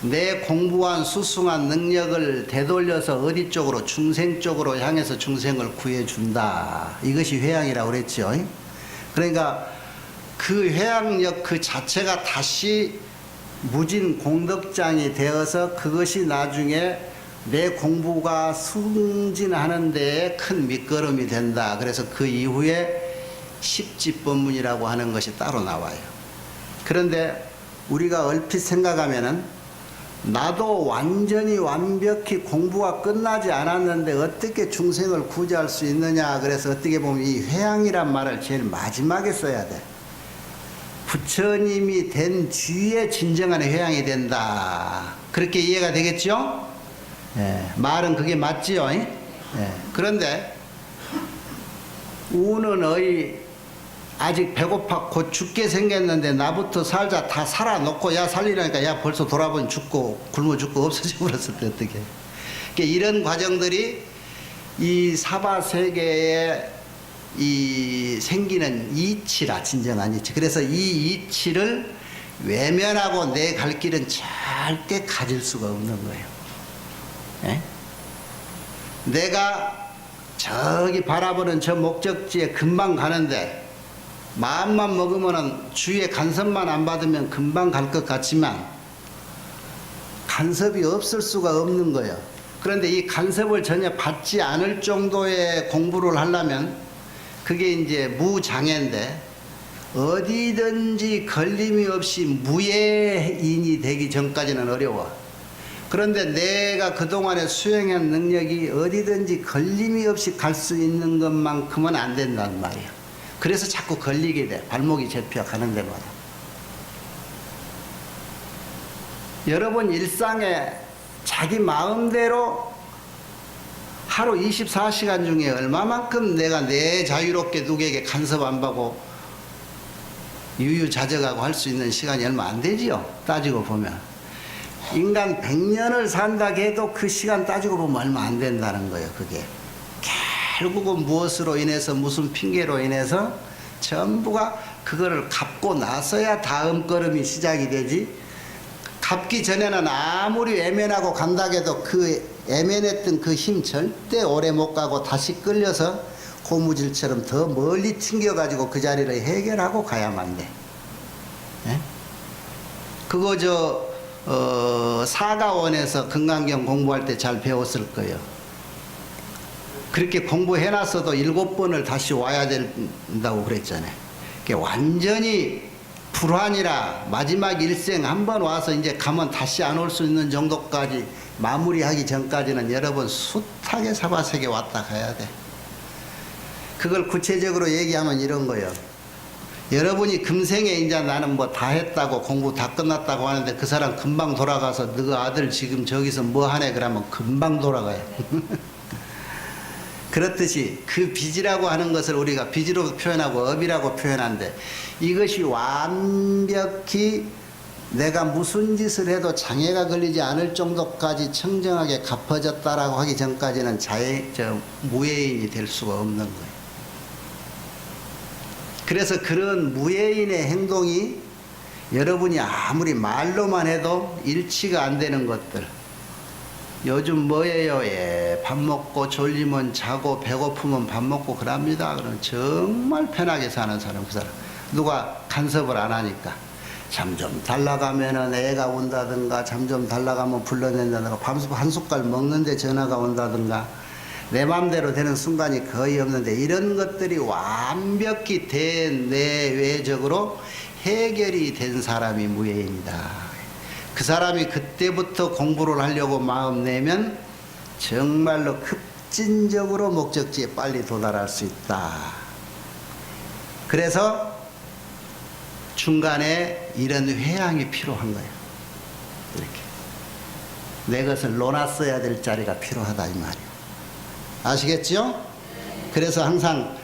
내 공부한 수승한 능력을 되돌려서 어디 쪽으로 중생 쪽으로 향해서 중생을 구해준다. 이것이 회양이라고 그랬죠. 그러니까 그 회양력 그 자체가 다시 무진 공덕장이 되어서 그것이 나중에 내 공부가 승진하는 데에 큰 밑거름이 된다. 그래서 그 이후에 십지법문이라고 하는 것이 따로 나와요. 그런데 우리가 얼핏 생각하면은 나도 완전히 완벽히 공부가 끝나지 않았는데 어떻게 중생을 구제할 수 있느냐. 그래서 어떻게 보면 이 회양이란 말을 제일 마지막에 써야 돼. 부처님이 된 뒤에 진정한 회양이 된다. 그렇게 이해가 되겠죠? 말은 그게 맞지요? 그런데 우는 아직 배고파 곧 죽게 생겼는데 나부터 살자 다 살아놓고 야 살리라니까 야 벌써 돌아보니 죽고 굶어 죽고 없어져 버렸을 때 어떻게. 그러니까 이런 과정들이 이 사바세계에 이 생기는 이치라, 진정한 이치. 그래서 이 이치를 외면하고 내 갈 길은 절대 가질 수가 없는 거예요. 내가 저기 바라보는 저 목적지에 금방 가는데 마음만 먹으면은 주위에 간섭만 안 받으면 금방 갈 것 같지만 간섭이 없을 수가 없는 거예요. 그런데 이 간섭을 전혀 받지 않을 정도의 공부를 하려면 그게 이제 무장애인데 어디든지 걸림이 없이 무예인이 되기 전까지는 어려워. 그런데 내가 그동안에 수행한 능력이 어디든지 걸림이 없이 갈 수 있는 것만큼은 안 된단 말이야. 그래서 자꾸 걸리게 돼. 발목이 접혀가는 데마다. 여러분 일상에 자기 마음대로 하루 24시간 중에 얼마만큼 내가 내 자유롭게 누구에게 간섭 안 받고 유유자적하고 할 수 있는 시간이 얼마 안 되지요. 따지고 보면. 인간 100년을 산다 해도 그 시간 따지고 보면 얼마 안 된다는 거예요. 그게. 결국은 무엇으로 인해서 무슨 핑계로 인해서 전부가 그거를 갚고 나서야 다음 걸음이 시작이 되지. 갚기 전에는 아무리 외면하고 간다 해도 그 애매했던 그 힘 절대 오래 못 가고 다시 끌려서 고무줄처럼 더 멀리 튕겨가지고 그 자리를 해결하고 가야만 돼. 그거 사가원에서 금강경 공부할 때 잘 배웠을 거예요. 그렇게 공부해놨어도 7번을 다시 와야 된다고 그랬잖아요. 완전히 불환이라 마지막 일생 한 번 와서 이제 가면 다시 안 올 수 있는 정도까지 마무리하기 전까지는 여러 번 숱하게 사바세계 왔다 가야 돼. 그걸 구체적으로 얘기하면 이런 거예요. 여러분이 금생에 이제 나는 뭐 다 했다고 공부 다 끝났다고 하는데 그 사람 금방 돌아가서 너 아들 지금 저기서 뭐 하네 그러면 금방 돌아가요. 그렇듯이 그 빚이라고 하는 것을 우리가 빚으로 표현하고 업이라고 표현하는데 이것이 완벽히 내가 무슨 짓을 해도 장애가 걸리지 않을 정도까지 청정하게 갚아졌다라고 하기 전까지는 무예인이 될 수가 없는 거예요. 그래서 그런 무예인의 행동이 여러분이 아무리 말로만 해도 일치가 안 되는 것들. 요즘 뭐예요? 밥 먹고 졸리면 자고 배고프면 밥 먹고 그럽니다. 그럼 정말 편하게 사는 사람 그 사람. 누가 간섭을 안 하니까. 잠 좀 달라가면은 애가 온다든가 잠 좀 달라가면 불러낸다든가 밤새 한 숟갈 먹는데 전화가 온다든가 내 맘대로 되는 순간이 거의 없는데 이런 것들이 완벽히 대내외적으로 해결이 된 사람이 무예인이다. 그 사람이 그때부터 공부를 하려고 마음 내면 정말로 확진적으로 목적지에 빨리 도달할 수 있다. 그래서 중간에 이런 회양이 필요한 거예요. 이렇게 내 것을 놓았어야 될 자리가 필요하다 이 말이에요. 아시겠죠? 그래서 항상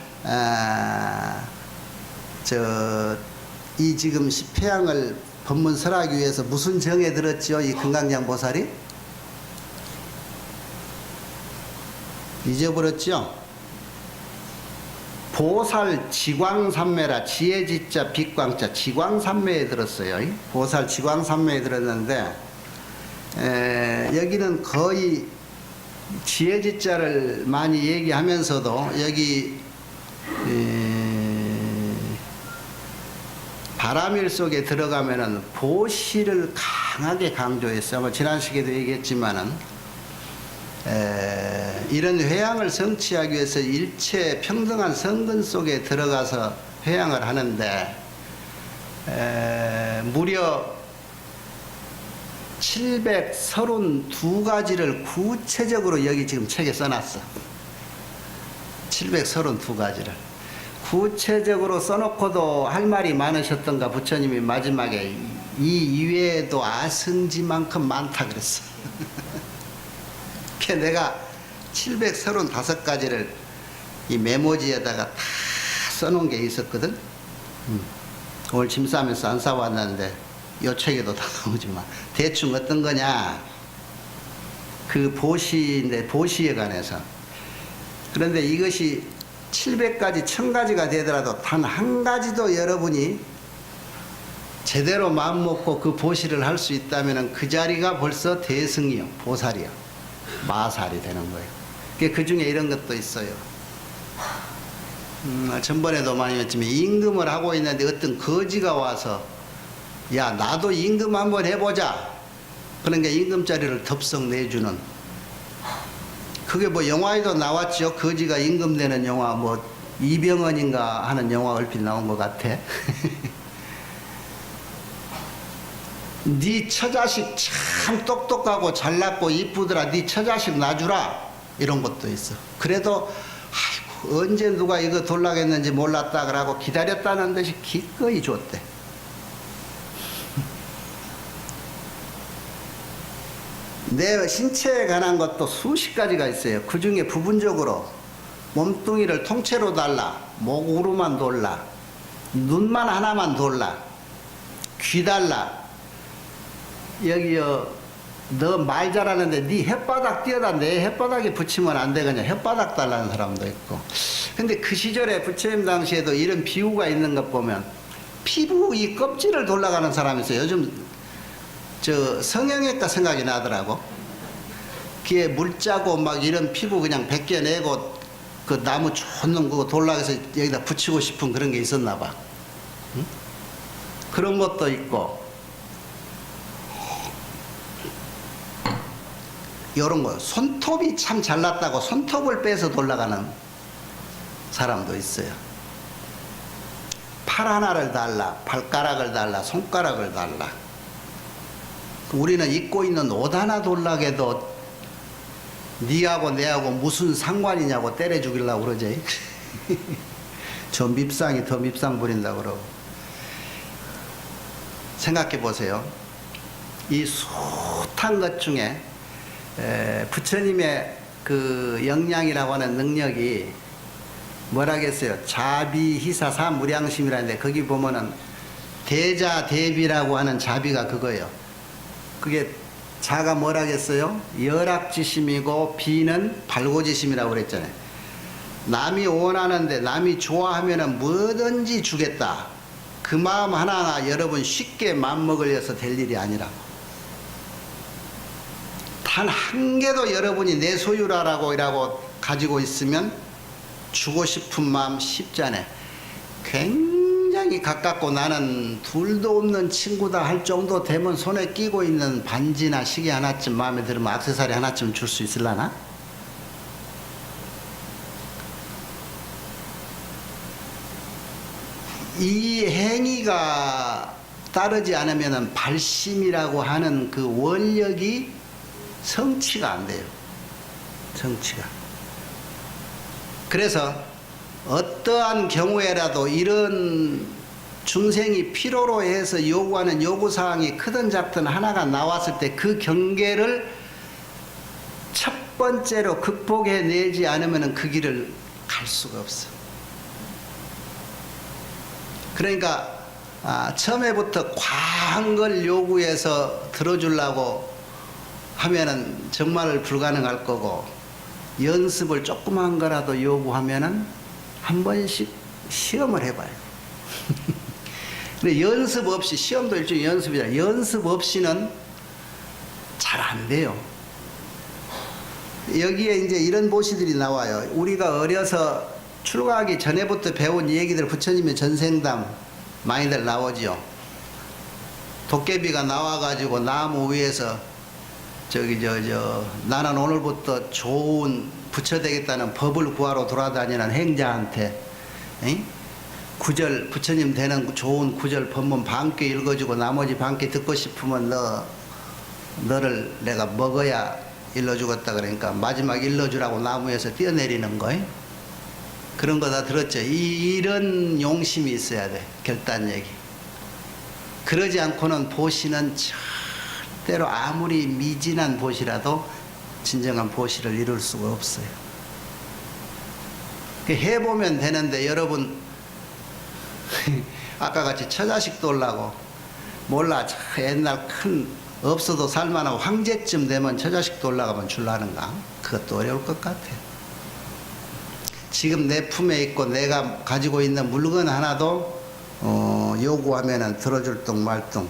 이 지금 십회양을 법문설하기 위해서 무슨 정에 들었죠? 이 금강장 보살이? 잊어버렸죠? 보살 지광삼매라. 지혜지자 빛광자 지광삼매에 들었어요. 보살 지광삼매에 들었는데 여기는 거의 지혜지자를 많이 얘기하면서도 여기 바람일 속에 들어가면은 보시를 강하게 강조했어요. 지난 시간에도 얘기했지만은 이런 회양을 성취하기 위해서 일체 평등한 성근 속에 들어가서 회양을 하는데 무려 732가지를 구체적으로 여기 지금 책에 써놨어. 732가지를 구체적으로 써놓고도 할 말이 많으셨던가 부처님이 마지막에 이 이외에도 아승지만큼 많다 그랬어. 내가 735가지를 이 메모지에다가 다 써놓은 게 있었거든. 오늘 짐 싸면서 안 싸왔는데 요 책에도 다 나오지만 대충 어떤 거냐, 그 보시인데 보시에 관해서. 그런데 이것이 700가지 1000가지가 되더라도 단 한 가지도 여러분이 제대로 마음 먹고 그 보시를 할 수 있다면 그 자리가 벌써 대승이요, 보살이요, 마살이 되는 거예요. 그 중에 이런 것도 있어요. 전번에도 많이 했지만 임금을 하고 있는데 어떤 거지가 와서 야 나도 임금 한번 해보자. 그러니까 임금자리를 덥석 내주는, 그게 뭐 영화에도 나왔죠. 거지가 임금 되는 영화, 뭐 이병헌인가 하는 영화 얼핏 나온 것 같아. 네 처자식 참 똑똑하고 잘났고 이쁘더라, 네 처자식 놔주라, 이런 것도 있어. 그래도 아이고 언제 누가 이거 돌라겠는지 몰랐다 그러고 기다렸다는 듯이 기꺼이 줬대. 내 신체에 관한 것도 수십 가지가 있어요. 그 중에 부분적으로 몸뚱이를 통째로 달라, 목으로만 돌라, 눈만 하나만 돌라, 귀 달라, 여기요 너 말 잘하는데 네 혓바닥 띄어다 내 혓바닥에 붙이면 안 되겠냐, 혓바닥 달라는 사람도 있고. 근데 그 시절에 부처님 당시에도 이런 비유가 있는 것 보면 피부 이 껍질을 돌아가는 사람이 있어요. 요즘 저 성형외과 생각이 나더라고. 귀에 물 짜고 막 이런 피부 그냥 벗겨내고 그 나무 좋은 놈 그거 돌라가서 여기다 붙이고 싶은 그런 게 있었나 봐. 응? 그런 것도 있고 요런 거 손톱이 참 잘났다고 손톱을 빼서 돌아가는 사람도 있어요. 팔 하나를 달라, 발가락을 달라, 손가락을 달라. 우리는 입고 있는 옷 하나 돌락해도 니하고 내하고 무슨 상관이냐고 때려 죽이려고 그러지. 저 밉상이 더 밉상 부린다고 그러고. 생각해 보세요. 이 숱한 것 중에 부처님의 그 역량이라고 하는 능력이 뭐라겠어요? 자비희사사 무량심이라는데 거기 보면은 대자대비라고 하는 자비가 그거예요. 그게 자가 뭐라겠어요? 열악지심이고 비는 발고지심이라고 그랬잖아요. 남이 원하는데 남이 좋아하면은 뭐든지 주겠다. 그 마음 하나가 여러분 쉽게 마음먹으려서 될 일이 아니라고. 단 한 개도 여러분이 내 소유라라고 이라고 가지고 있으면 주고 싶은 마음 쉽잖아요. 굉장히 가깝고 나는 둘도 없는 친구다 할 정도 되면 손에 끼고 있는 반지나 시계 하나쯤 마음에 들으면 액세서리 하나쯤 줄 수 있을라나? 이 행위가 따르지 않으면 발심이라고 하는 그 원력이 성취가 안 돼요. 성취가. 그래서 어떠한 경우에라도 이런 중생이 필요로 해서 요구하는 요구사항이 크든 작든 하나가 나왔을 때 그 경계를 첫 번째로 극복해내지 않으면 그 길을 갈 수가 없어. 그러니까 처음에부터 과한 걸 요구해서 들어주려고 하면은 정말 불가능할 거고, 연습을 조그만 거라도 요구하면은 한 번씩 시험을 해봐요. 근데 연습 없이, 시험도 일종의 연습이잖아요. 연습 없이는 잘 안 돼요. 여기에 이제 이런 보시들이 나와요. 우리가 어려서 출가하기 전에부터 배운 얘기들, 부처님의 전생담 많이들 나오죠. 도깨비가 나와가지고 나무 위에서 나는 오늘부터 좋은 부처 되겠다는 법을 구하러 돌아다니는 행자한테 구절, 부처님 되는 좋은 구절 법문 반께 읽어주고 나머지 반께 듣고 싶으면 너를 내가 먹어야 일러주겠다. 그러니까 마지막 일러주라고 나무에서 뛰어내리는 거예요. 그런 거 다 들었죠. 이런 용심이 있어야 돼. 결단 얘기. 그러지 않고는 보시는 절대로 아무리 미진한 보시라도 진정한 보시를 이룰 수가 없어요. 해보면 되는데, 여러분 아까 같이 처자식 돌라고 몰라, 옛날 큰 없어도 살만한 황제쯤 되면 처자식 돌라가면 줄라는가? 그것도 어려울 것 같아요. 지금 내 품에 있고 내가 가지고 있는 물건 하나도 요구하면은 들어줄 둥 말둥.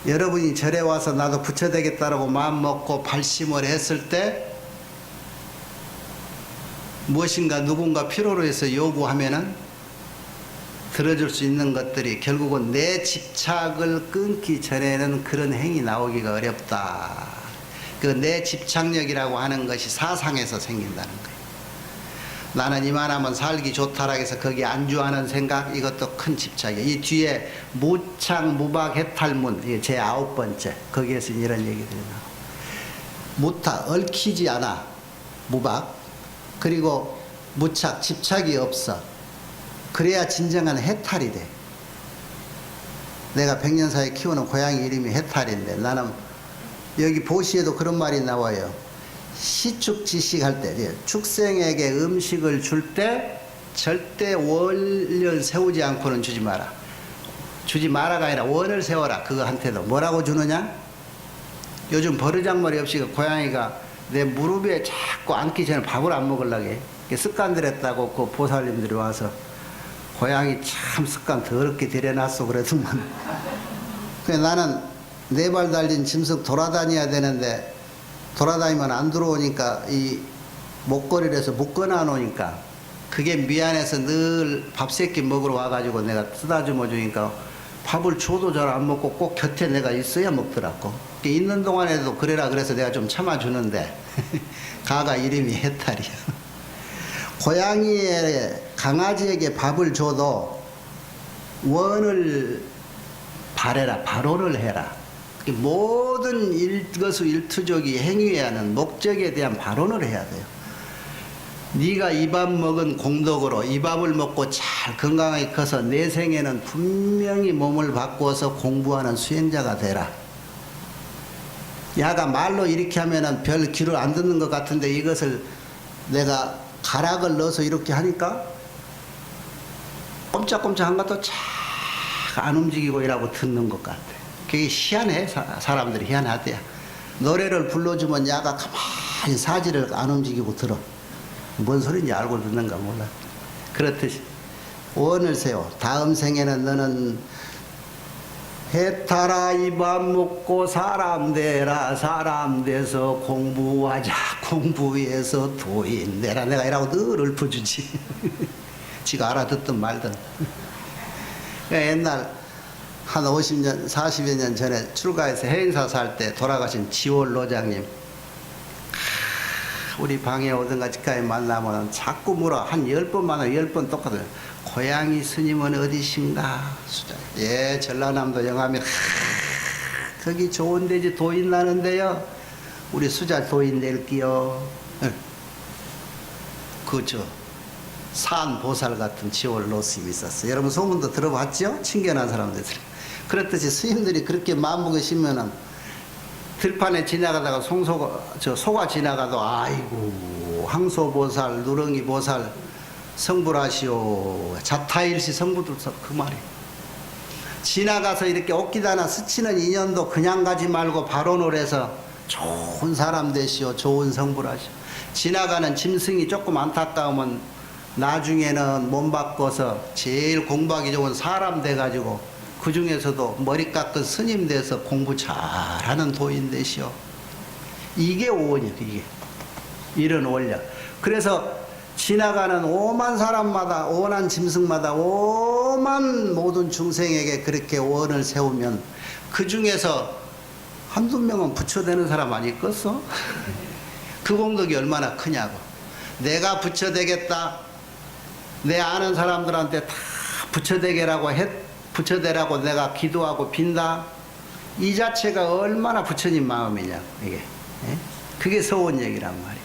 여러분이 절에 와서 나도 부처 되겠다라고 마음 먹고 발심을 했을 때 무엇인가 누군가 필요로 해서 요구하면은 들어줄 수 있는 것들이 결국은 내 집착을 끊기 전에는 그런 행위 나오기가 어렵다. 그 내 집착력이라고 하는 것이 사상에서 생긴다는 거예요. 나는 이만하면 살기 좋다라 해서 거기에 안주하는 생각, 이것도 큰 집착이에요. 이 뒤에 무착, 무박, 해탈문, 이게 제 9번째, 거기에서 이런 얘기들이 나와요. 무탁, 얽히지 않아, 무박. 그리고 무착, 집착이 없어. 그래야 진정한 해탈이 돼. 내가 100년 사이에 키우는 고양이 이름이 해탈인데, 나는 여기 보시에도 그런 말이 나와요. 시축지식할 때, 축생에게 음식을 줄 때 절대 원을 세우지 않고는 주지 마라. 주지 마라가 아니라 원을 세워라. 그거한테도 뭐라고 주느냐? 요즘 버르장머리 없이 그 고양이가 내 무릎에 자꾸 앉기 전에 밥을 안 먹으려고 해. 습관들였다고 그 보살님들이 와서, 고양이 참 습관 더럽게 들여놨어 그래도만. 나는 4발 달린 짐승 돌아다녀야 되는데 돌아다니면 안 들어오니까 이 목걸이를 해서 묶어놔 놓으니까 그게 미안해서 늘 밥 새끼 먹으러 와가지고 내가 쓰다듬어 주니까 밥을 줘도 잘 안 먹고 꼭 곁에 내가 있어야 먹더라고. 있는 동안에도 그래라 그래서 내가 좀 참아주는데 가가 이름이 해탈이야. 고양이에, 강아지에게 밥을 줘도 원을 바래라, 발언을 해라. 모든 일거수일투족이 행위해야 하는 목적에 대한 발언을 해야 돼요. 네가 이 밥 먹은 공덕으로 이 밥을 먹고 잘 건강하게 커서 내 생에는 분명히 몸을 바꾸어서 공부하는 수행자가 되라. 야가 말로 이렇게 하면은 별 귀를 안 듣는 것 같은데 이것을 내가 가락을 넣어서 이렇게 하니까 꼼짝꼼짝한 것도 잘 안 움직이고 이라고 듣는 것 같아. 그게 희한해. 사람들이 희한하대요. 노래를 불러주면 야가 가만히 사지를 안 움직이고 들어. 뭔 소리인지 알고 듣는가 몰라. 그렇듯이 원을 세워. 다음 생에는 너는 해탈아 이 밥 먹고 사람 되라. 사람 돼서 공부하자. 공부해서 도인 되라. 내가 이라고 늘 읊어주지. 지가 알아듣든 말든. 옛날 한 50년, 40여 년 전에 출가해서 해인사 살 때 돌아가신 지월 노장님, 우리 방에 오든가 집가에 만나면 자꾸 물어. 한 10번 만나면 10번 똑같아요. 고양이 스님은 어디신가? 수자. 예, 전라남도 영암에 거기 좋은 데지 도인 나는데요. 우리 수자 도인 낼게요. 그죠. 산보살 같은 지월 노스님이 있었어요. 여러분 소문도 들어봤죠? 친견한 사람들. 그렇듯이 스님들이 그렇게 마음먹으시면은 들판에 지나가다가 소가 지나가도 아이고 항소보살, 누렁이보살 성불하시오. 자타일시 성불도 그 말이에요. 지나가서 이렇게 옷기다나 스치는 인연도 그냥 가지 말고 발언을 해서 좋은 사람 되시오. 좋은 성불하시오. 지나가는 짐승이 조금 안타까우면 나중에는 몸 바꿔서 제일 공부하기 좋은 사람 돼가지고 그 중에서도 머리 깎은 스님 돼서 공부 잘하는 도인 되시오. 이게 오원이야. 이게 이런 원력. 그래서 지나가는 오만 사람마다, 오만 짐승마다, 오만 모든 중생에게 그렇게 원을 세우면 그 중에서 한두 명은 부처되는 사람 아니겠어? 그 공덕이 얼마나 크냐고. 내가 부처되겠다. 내 아는 사람들한테 다 부처되게라고 부처되라고 내가 기도하고 빈다. 이 자체가 얼마나 부처님 마음이냐, 이게. 예? 그게 서원력이란 말이에요.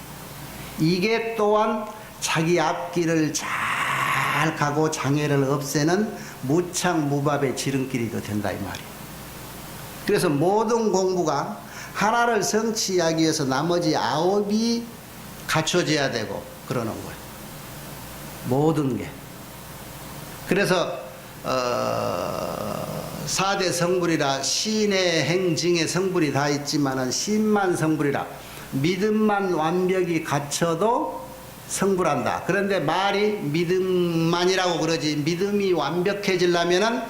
이게 또한 자기 앞길을 잘 가고 장애를 없애는 무창무밥의 지름길이 된다 이 말이에요. 그래서 모든 공부가 하나를 성취하기 위해서 나머지 9이 갖춰져야 되고 그러는 거예요. 모든 게. 그래서 4대 성불이라 신의 행징의 성불이 다 있지만은 신만 성불이라 믿음만 완벽히 갖춰도 성불한다. 그런데 말이 믿음만이라고 그러지 믿음이 완벽해지려면은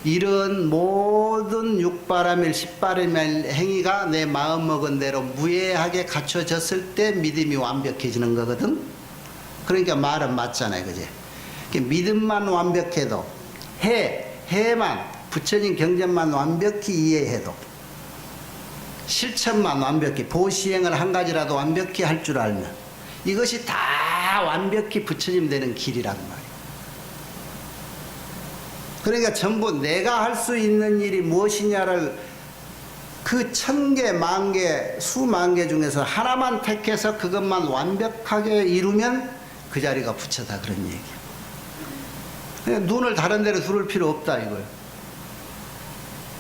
이런 모든 6바람일 10바람일 행위가 내 마음먹은 대로 무해하게 갖춰졌을 때 믿음이 완벽해지는 거거든. 그러니까 말은 맞잖아요. 그지? 믿음만 완벽해도 해만 부처님 경전만 완벽히 이해해도 실천만 완벽히 보시행을 한 가지라도 완벽히 할 줄 알면 이것이 다 완벽히 부처님 되는 길이란 말이에요. 그러니까 전부 내가 할 수 있는 일이 무엇이냐를 그 1000개, 10,000개, 수만 개 중에서 하나만 택해서 그것만 완벽하게 이루면 그 자리가 부처다 그런 얘기예요. 그러니까 눈을 다른 데로 두를 필요 없다 이거예요.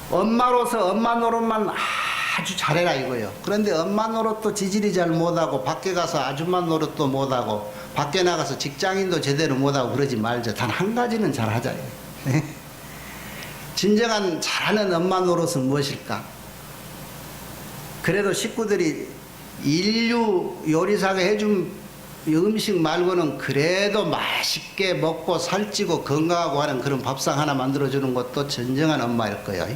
엄마로서 엄마 노릇만 아주 잘해라 이거예요. 그런데 엄마 노릇도 지질이 잘 못하고 밖에 가서 아줌마 노릇도 못하고 밖에 나가서 직장인도 제대로 못하고 그러지 말자. 단 한 가지는 잘하자. 진정한 잘하는 엄마 노릇은 무엇일까? 그래도 식구들이 인류 요리사가 해준 음식 말고는 그래도 맛있게 먹고 살찌고 건강하고 하는 그런 밥상 하나 만들어주는 것도 진정한 엄마일 거예요.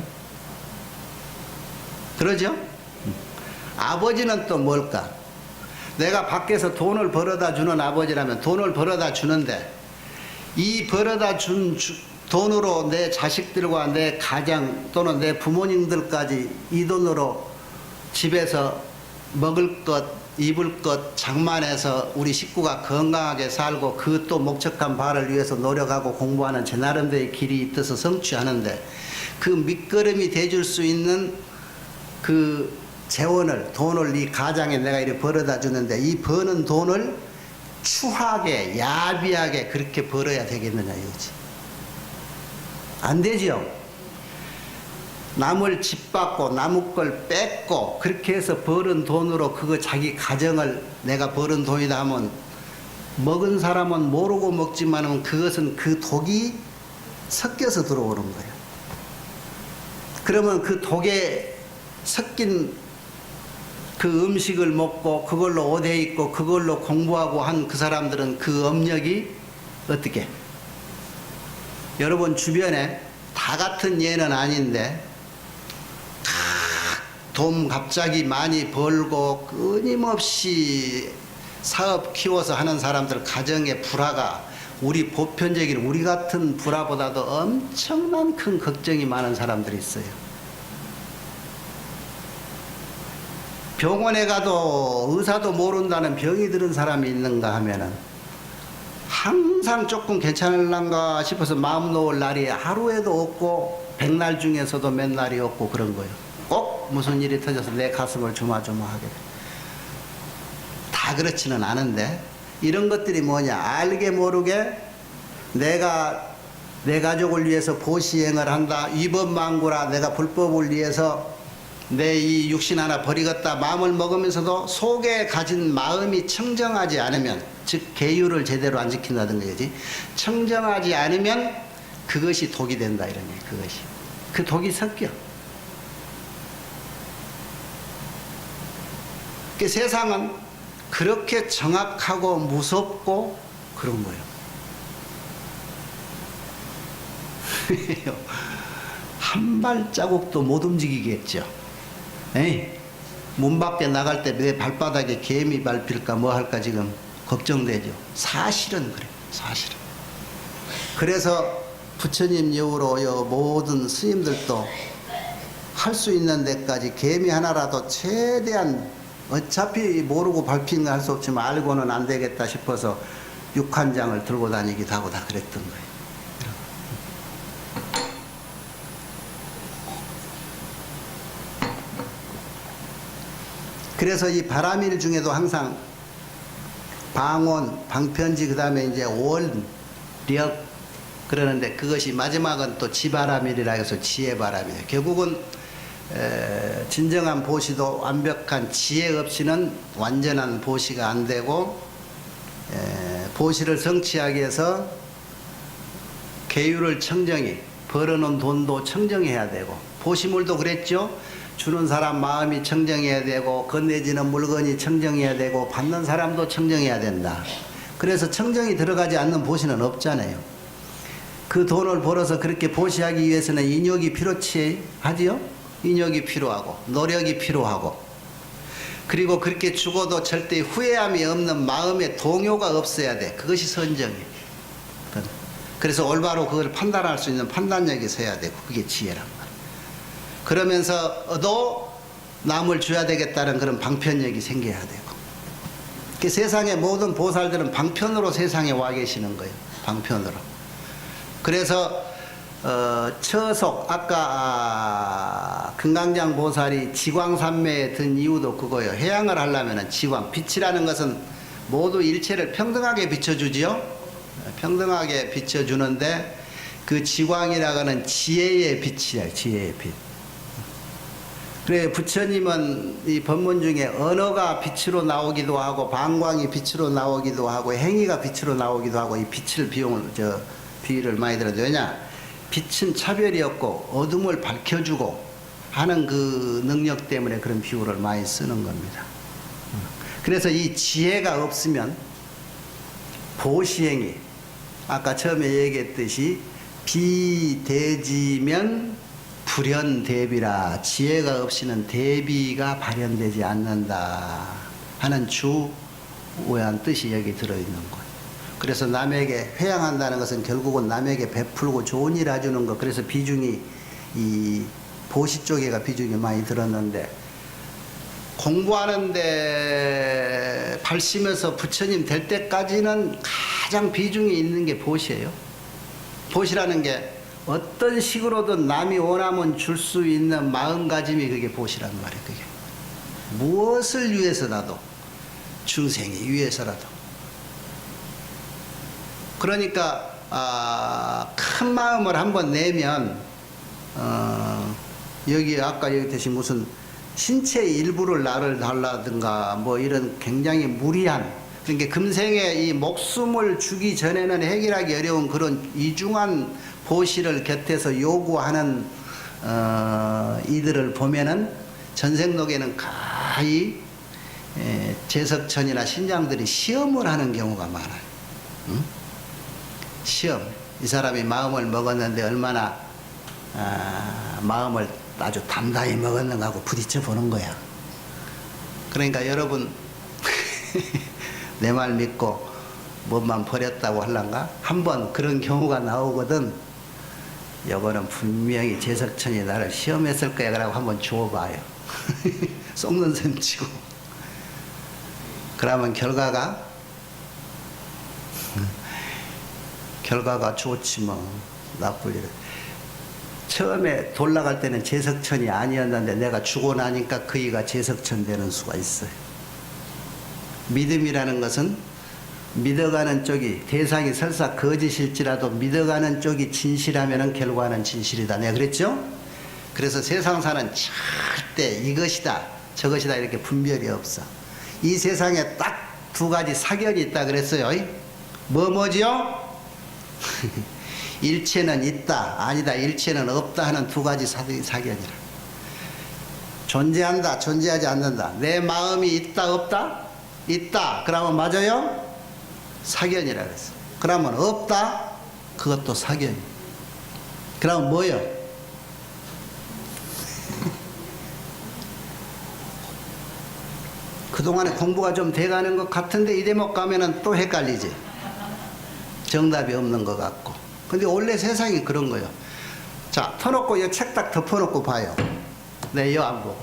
그러죠? 아버지는 또 뭘까? 내가 밖에서 돈을 벌어다 주는 아버지라면 돈을 벌어다 주는데 이 벌어다 준 돈으로 내 자식들과 내 가장 또는 내 부모님들까지 이 돈으로 집에서 먹을 것, 입을 것 장만해서 우리 식구가 건강하게 살고 그 또 목적한 바를 위해서 노력하고 공부하는 제 나름대로의 길이 있어서 성취하는데 그 밑거름이 돼줄 수 있는 그 재원을 돈을 이 가장에 내가 이렇게 벌어다 주는데 이 버는 돈을 추하게 야비하게 그렇게 벌어야 되겠느냐 이거지. 안 되죠. 남을 집받고 남의 걸 뺏고 그렇게 해서 버는 돈으로 그거 자기 가정을 내가 버는 돈이다 하면 먹은 사람은 모르고 먹지만은 그것은 그 독이 섞여서 들어오는 거예요. 그러면 그 독에 섞인 그 음식을 먹고 그걸로 옷에 입고 그걸로 공부하고 한 그 사람들은 그 업력이 어떻게? 여러분 주변에 다 같은 예는 아닌데 돈 갑자기 많이 벌고 끊임없이 사업 키워서 하는 사람들 가정의 불화가 우리 보편적인 우리 같은 불화보다도 엄청난 큰 걱정이 많은 사람들이 있어요. 병원에 가도 의사도 모른다는 병이 들은 사람이 있는가 하면은 항상 조금 괜찮을란가 싶어서 마음 놓을 날이 하루에도 없고 100날 중에서도 몇 날이 없고 그런 거예요. 꼭 무슨 일이 터져서 내 가슴을 조마조마하게 돼. 다 그렇지는 않은데 이런 것들이 뭐냐? 알게 모르게 내가 내 가족을 위해서 보시행을 한다. 위법망구라 내가 불법을 위해서 내 이 육신 하나 버리겠다 마음을 먹으면서도 속에 가진 마음이 청정하지 않으면, 즉 계율을 제대로 안 지킨다는 거지. 청정하지 않으면 그것이 독이 된다 이런 얘기. 그것이 그 독이 섞여. 그 세상은 그렇게 정확하고 무섭고 그런 거예요. 한 발자국도 못 움직이겠죠. 에이, 문 밖에 나갈 때 내 발바닥에 개미 밟힐까 뭐 할까 지금 걱정되죠. 사실은 그래요. 사실은. 그래서 부처님 이후로 모든 스님들도 할 수 있는 데까지 개미 하나라도 최대한, 어차피 모르고 밟히는 거 할 수 없지만 알고는 안 되겠다 싶어서 6한장을 들고 다니기도 하고 다 그랬던 거예요. 그래서 이 바람일 중에도 항상 방언, 방편지, 그 다음에 이제 원, 력 그러는데 그것이 마지막은 또 지바람일이라 해서 지혜바람이에요. 결국은 진정한 보시도 완벽한 지혜 없이는 완전한 보시가 안 되고, 보시를 성취하기 위해서 계율을 청정히, 벌어놓은 돈도 청정해야 되고, 보시물도 그랬죠. 주는 사람 마음이 청정해야 되고, 건네지는 물건이 청정해야 되고, 받는 사람도 청정해야 된다. 그래서 청정이 들어가지 않는 보시는 없잖아요. 그 돈을 벌어서 그렇게 보시하기 위해서는 인욕이 필요치 하지요? 인욕이 필요하고, 노력이 필요하고, 그리고 그렇게 죽어도 절대 후회함이 없는 마음의 동요가 없어야 돼. 그것이 선정이에요. 그래서 올바로 그걸 판단할 수 있는 판단력이 있어야 되고, 그게 지혜란 말이에요. 그러면서도 남을 줘야 되겠다는 그런 방편력이 생겨야 되고, 그 세상의 모든 보살들은 방편으로 세상에 와 계시는 거예요. 방편으로. 그래서 처속, 아까 금강장 보살이 지광산매에 든 이유도 그거예요. 해양을 하려면 지광, 빛이라는 것은 모두 일체를 평등하게 비춰주지요. 평등하게 비춰주는데 그 지광이라고는 지혜의 빛이에요. 지혜의 빛. 그래, 부처님은 이 법문 중에 언어가 빛으로 나오기도 하고, 방광이 빛으로 나오기도 하고, 행위가 빛으로 나오기도 하고, 이 빛을 비유를 많이 들었는데, 왜냐? 빛은 차별이 없고 어둠을 밝혀주고 하는 그 능력 때문에 그런 비유를 많이 쓰는 겁니다. 그래서 이 지혜가 없으면 보시행이, 아까 처음에 얘기했듯이 비대지면 불현대비라, 지혜가 없이는 대비가 발현되지 않는다 하는 주요한 뜻이 여기 들어있는 거예요. 그래서 남에게 회양한다는 것은 결국은 남에게 베풀고 좋은 일 해주는 것. 그래서 비중이 이 보시 쪽에가 비중이 많이 들었는데, 공부하는데 발심해서 부처님 될 때까지는 가장 비중이 있는 게 보시예요. 보시라는 게 어떤 식으로든 남이 원하면 줄 수 있는 마음가짐이 그게 보시란 말이에요. 그게 무엇을 위해서라도, 중생이 위해서라도. 그러니까 큰 마음을 한번 내면 여기 아까 얘기했듯이 무슨 신체의 일부를 나를 달라든가 뭐 이런 굉장히 무리한, 그러니까 금생에 이 목숨을 주기 전에는 해결하기 어려운 그런 이중한 보시를 곁에서 요구하는 이들을 보면은 전생록에는 가히 제석천이나 신장들이 시험을 하는 경우가 많아요. 응? 시험. 이 사람이 마음을 먹었는데 얼마나 마음을 아주 담담히 먹었는가 하고 부딪혀 보는 거야. 그러니까 여러분 내 말 믿고 뭐만 버렸다고 할란가? 한번 그런 경우가 나오거든. 여거는 분명히 제석천이 나를 시험했을 거야. 그러고 한번 주워봐요. 썩는 셈 치고. 그러면 결과가 좋지 뭐. 나쁠 일은. 처음에 돌아갈 때는 제석천이 아니었는데 내가 죽고 나니까 그이가 제석천 되는 수가 있어요. 믿음이라는 것은 믿어가는 쪽이 대상이 설사 거짓일지라도 믿어가는 쪽이 진실하면은 결과는 진실이다. 내가 그랬죠? 그래서 세상사는 절대 이것이다 저것이다 이렇게 분별이 없어. 이 세상에 딱 두 가지 사견이 있다 그랬어요. 뭐지요? 일체는 있다 아니다 일체는 없다 하는 두 가지 사견이라. 존재한다 존재하지 않는다. 내 마음이 있다 없다? 있다 그러면 맞아요? 사견이라 그랬어. 그러면 없다? 그것도 사견. 그러면 뭐요? 그동안에 공부가 좀 돼가는 것 같은데 이 대목 가면은 또 헷갈리지. 정답이 없는 것 같고. 근데 원래 세상이 그런 거예요. 자, 터놓고 이 책 딱 덮어놓고 봐요. 네, 이거 안 보고.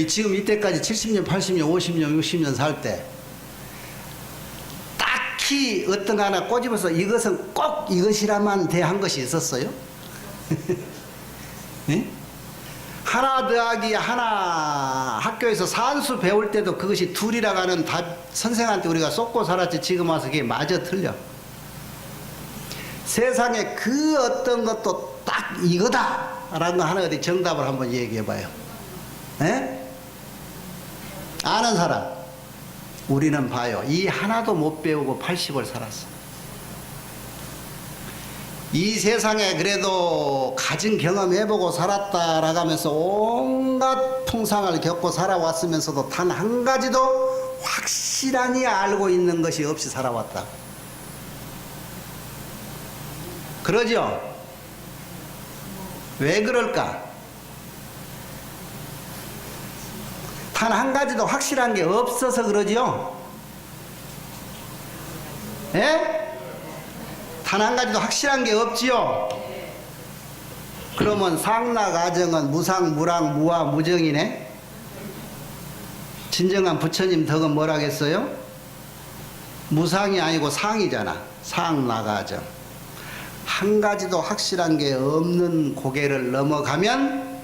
지금 이때까지 70년, 80년, 50년, 60년 살 때 딱히 어떤 거 하나 꼬집어서 이것은 꼭 이것이라만 돼 한 것이 있었어요? 네? 하나 더하기 하나 학교에서 산수 배울 때도 그것이 둘이라고 하는 답 선생한테 우리가 쏟고 살았지. 지금 와서 그게 마저 틀려. 세상에 그 어떤 것도 딱 이거다 라는 거 하나 어디 정답을 한번 얘기해 봐요. 에? 아는 사람. 우리는 봐요. 이 하나도 못 배우고 80을 살았어. 이 세상에 그래도 가진 경험 해보고 살았다라고 하면서 온갖 풍상을 겪고 살아왔으면서도 단 한 가지도 확실하니 알고 있는 것이 없이 살아왔다. 그러죠? 왜 그럴까? 단 한 가지도 확실한 게 없어서 그러죠? 예? 단 한 가지도 확실한 게 없지요? 그러면 상락아정은 무상, 무랑, 무와, 무정이네? 진정한 부처님 덕은 뭐라겠어요? 무상이 아니고 상이잖아. 상락아정. 한 가지도 확실한 게 없는 고개를 넘어가면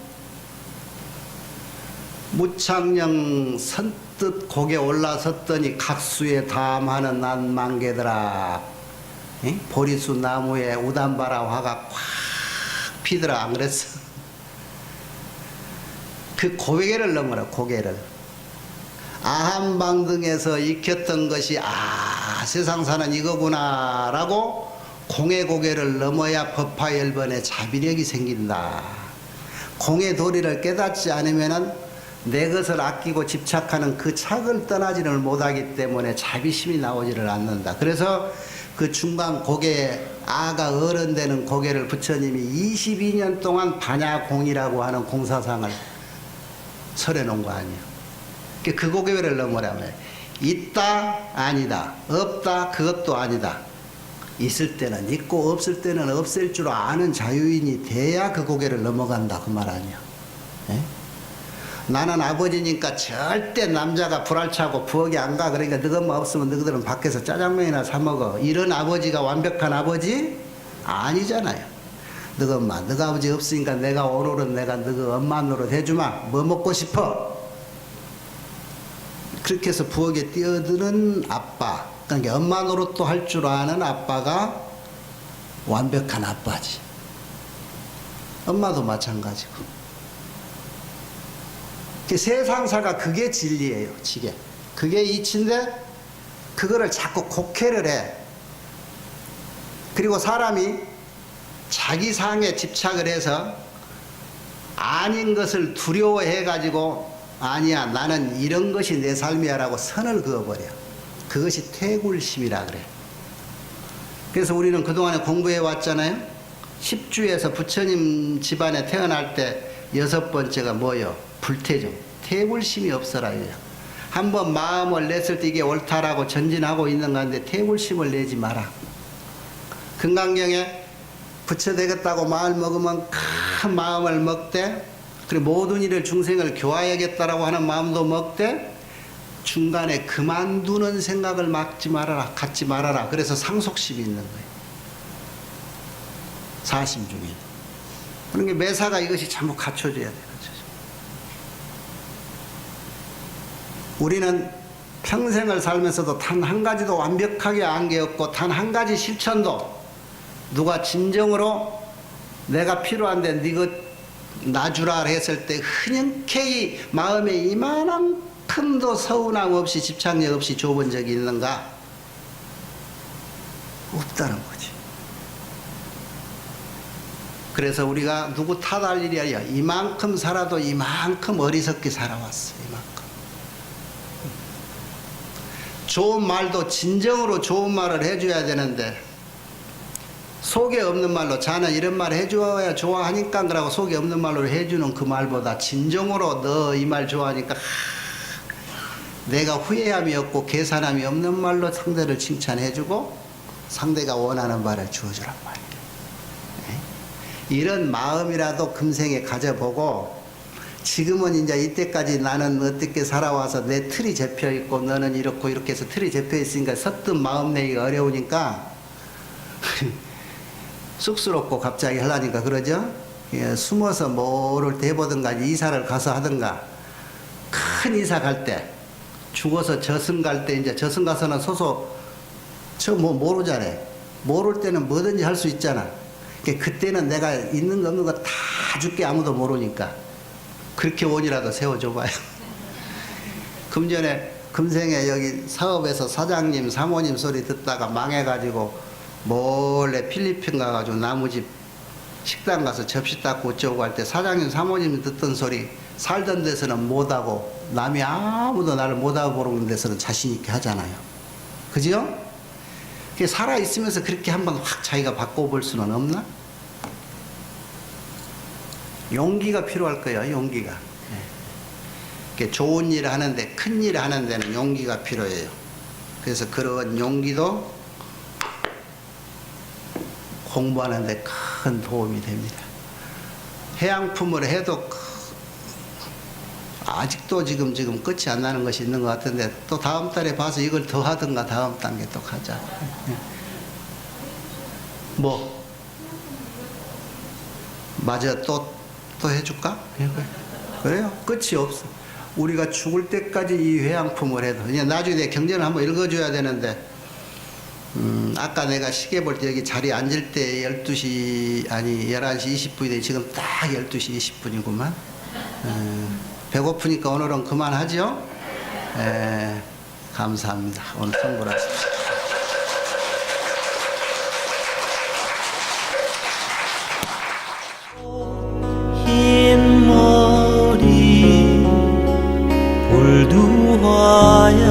무창령 선뜻 고개 올라섰더니 각수에 담하는 난만개들아. 보리수 나무에 우담바라 화가 꽉 피더라 안 그랬어? 그 고개를 넘어라. 고개를 아한방등에서 익혔던 것이 세상사는 이거구나 라고 공의 고개를 넘어야 법화열번의 자비력이 생긴다. 공의 도리를 깨닫지 않으면은 내 것을 아끼고 집착하는 그 착을 떠나지를 못하기 때문에 자비심이 나오지를 않는다. 그래서 그 중간 고개 아가 어른 되는 고개를 부처님이 22년 동안 반야공이라고 하는 공사상을 설해 놓은 거 아니에요. 그 고개를 넘으라면 있다 아니다 없다 그것도 아니다. 있을 때는 있고 없을 때는 없을 줄 아는 자유인이 돼야 그 고개를 넘어간다 그 말 아니야. 예? 나는 아버지니까 절대 남자가 불알차고 부엌에 안 가. 그러니까 너희 엄마 없으면 너희들은 밖에서 짜장면이나 사 먹어. 이런 아버지가 완벽한 아버지? 아니잖아요. 너희 엄마, 너희 아버지 없으니까 내가 오늘은 내가 너희 엄마 노릇 해주마. 뭐 먹고 싶어? 그렇게 해서 부엌에 뛰어드는 아빠, 그러니까 엄마 노릇도 할 줄 아는 아빠가 완벽한 아빠지. 엄마도 마찬가지고. 세상사가 그게 진리예요. 지게. 그게 이치인데 그거를 자꾸 곡해를 해. 그리고 사람이 자기 상에 집착을 해서 아닌 것을 두려워해 가지고 아니야 나는 이런 것이 내 삶이야 라고 선을 그어버려. 그것이 태굴심이라 그래. 그래서 우리는 그동안에 공부해 왔잖아요. 10주에서 부처님 집안에 태어날 때 6번째가 뭐요? 불태죠. 태굴심이 없어라. 한번 마음을 냈을 때 이게 옳다라고 전진하고 있는 건데 태굴심을 내지 마라. 금강경에 부처 되겠다고 마음을 먹으면 큰 마음을 먹되, 그리고 모든 일을 중생을 교화해야겠다라고 하는 마음도 먹되, 중간에 그만두는 생각을 막지 말아라, 갖지 말아라. 그래서 상속심이 있는 거예요. 사심 중에. 그러니까 매사가 이것이 전부 갖춰져야 되는 거죠. 우리는 평생을 살면서도 단 한 가지도 완벽하게 안 게었고 단 한 가지 실천도 누가 진정으로 내가 필요한데 네가 놔주라 했을 때 흔쾌히 마음에 이만큼도 서운함 없이 집착력 없이 줘본 적이 있는가? 없다는 거지. 그래서 우리가 누구 탓할 일이 아니야. 이만큼 살아도 이만큼 어리석게 살아왔어. 이만큼. 좋은 말도 진정으로 좋은 말을 해줘야 되는데 속에 없는 말로 자는 이런 말 해줘야 좋아하니까 그러고 속에 없는 말로 해주는 그 말보다 진정으로 너 이 말 좋아하니까 내가 후회함이 없고 계산함이 없는 말로 상대를 칭찬해주고 상대가 원하는 말을 주어주란 말이에요. 이런 마음이라도 금생에 가져보고 지금은 이제 이때까지 나는 어떻게 살아와서 내 틀이 잡혀 있고 너는 이렇고 이렇게 해서 틀이 잡혀 있으니까 서뜻 마음 내기가 어려우니까 쑥스럽고 갑자기 하려니까 그러죠. 예, 숨어서 뭐를 대보든가 이사를 가서 하든가 큰 이사 갈 때 죽어서 저승 갈 때 이제 저승 가서는 소소 저 뭐 모르잖아. 모를 때는 뭐든지 할 수 있잖아. 그때는 내가 있는 거 없는 거 다 줄게 아무도 모르니까 그렇게 원이라도 세워줘봐요. 금생에 여기 사업에서 사장님 사모님 소리 듣다가 망해가지고 몰래 필리핀 가가지고 나무집 식당 가서 접시 닦고 어쩌고 할 때 사장님 사모님 듣던 소리 살던 데서는 못하고 남이 아무도 나를 못하고 보는 데서는 자신 있게 하잖아요. 그죠? 살아있으면서 그렇게 한번 확 자기가 바꿔볼 수는 없나? 용기가 필요할 거예요. 용기가. 좋은 일을 하는데 큰 일을 하는 데는 용기가 필요해요. 그래서 그런 용기도 공부하는 데 큰 도움이 됩니다. 해양품을 해도 아직도 지금 끝이 안 나는 것이 있는 것 같은데 또 다음 달에 봐서 이걸 더 하든가 다음 단계 또 가자. 뭐? 맞아. 또 해줄까? 그래요? 끝이 없어. 우리가 죽을 때까지 이 회양품을 해도 그냥 나중에 내 경전을 한번 읽어줘야 되는데 아까 내가 시계 볼 때 여기 자리에 앉을 때 12시 아니 11시 20분인데 지금 딱 12시 20분이구만. 배고프니까 오늘은 그만하죠? 감사합니다. 오늘 성불하십시오. 흰 머리 볼두화야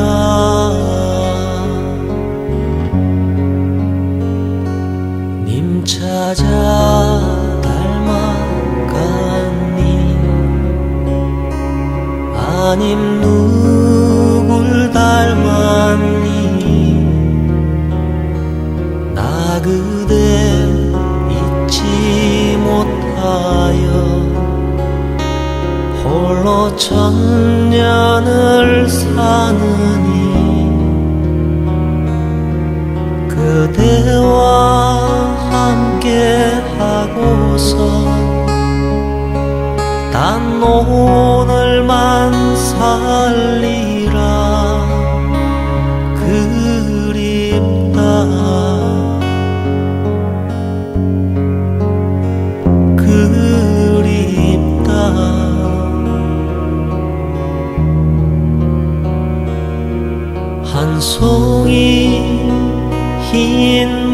님 찾아 닮아갔니 아님 누굴 닮았니 나 그대 잊지 못하여 홀로 천년을 사느니 그대와 함께 하고서 단 오늘만 살리라 그립다 한 송이 흰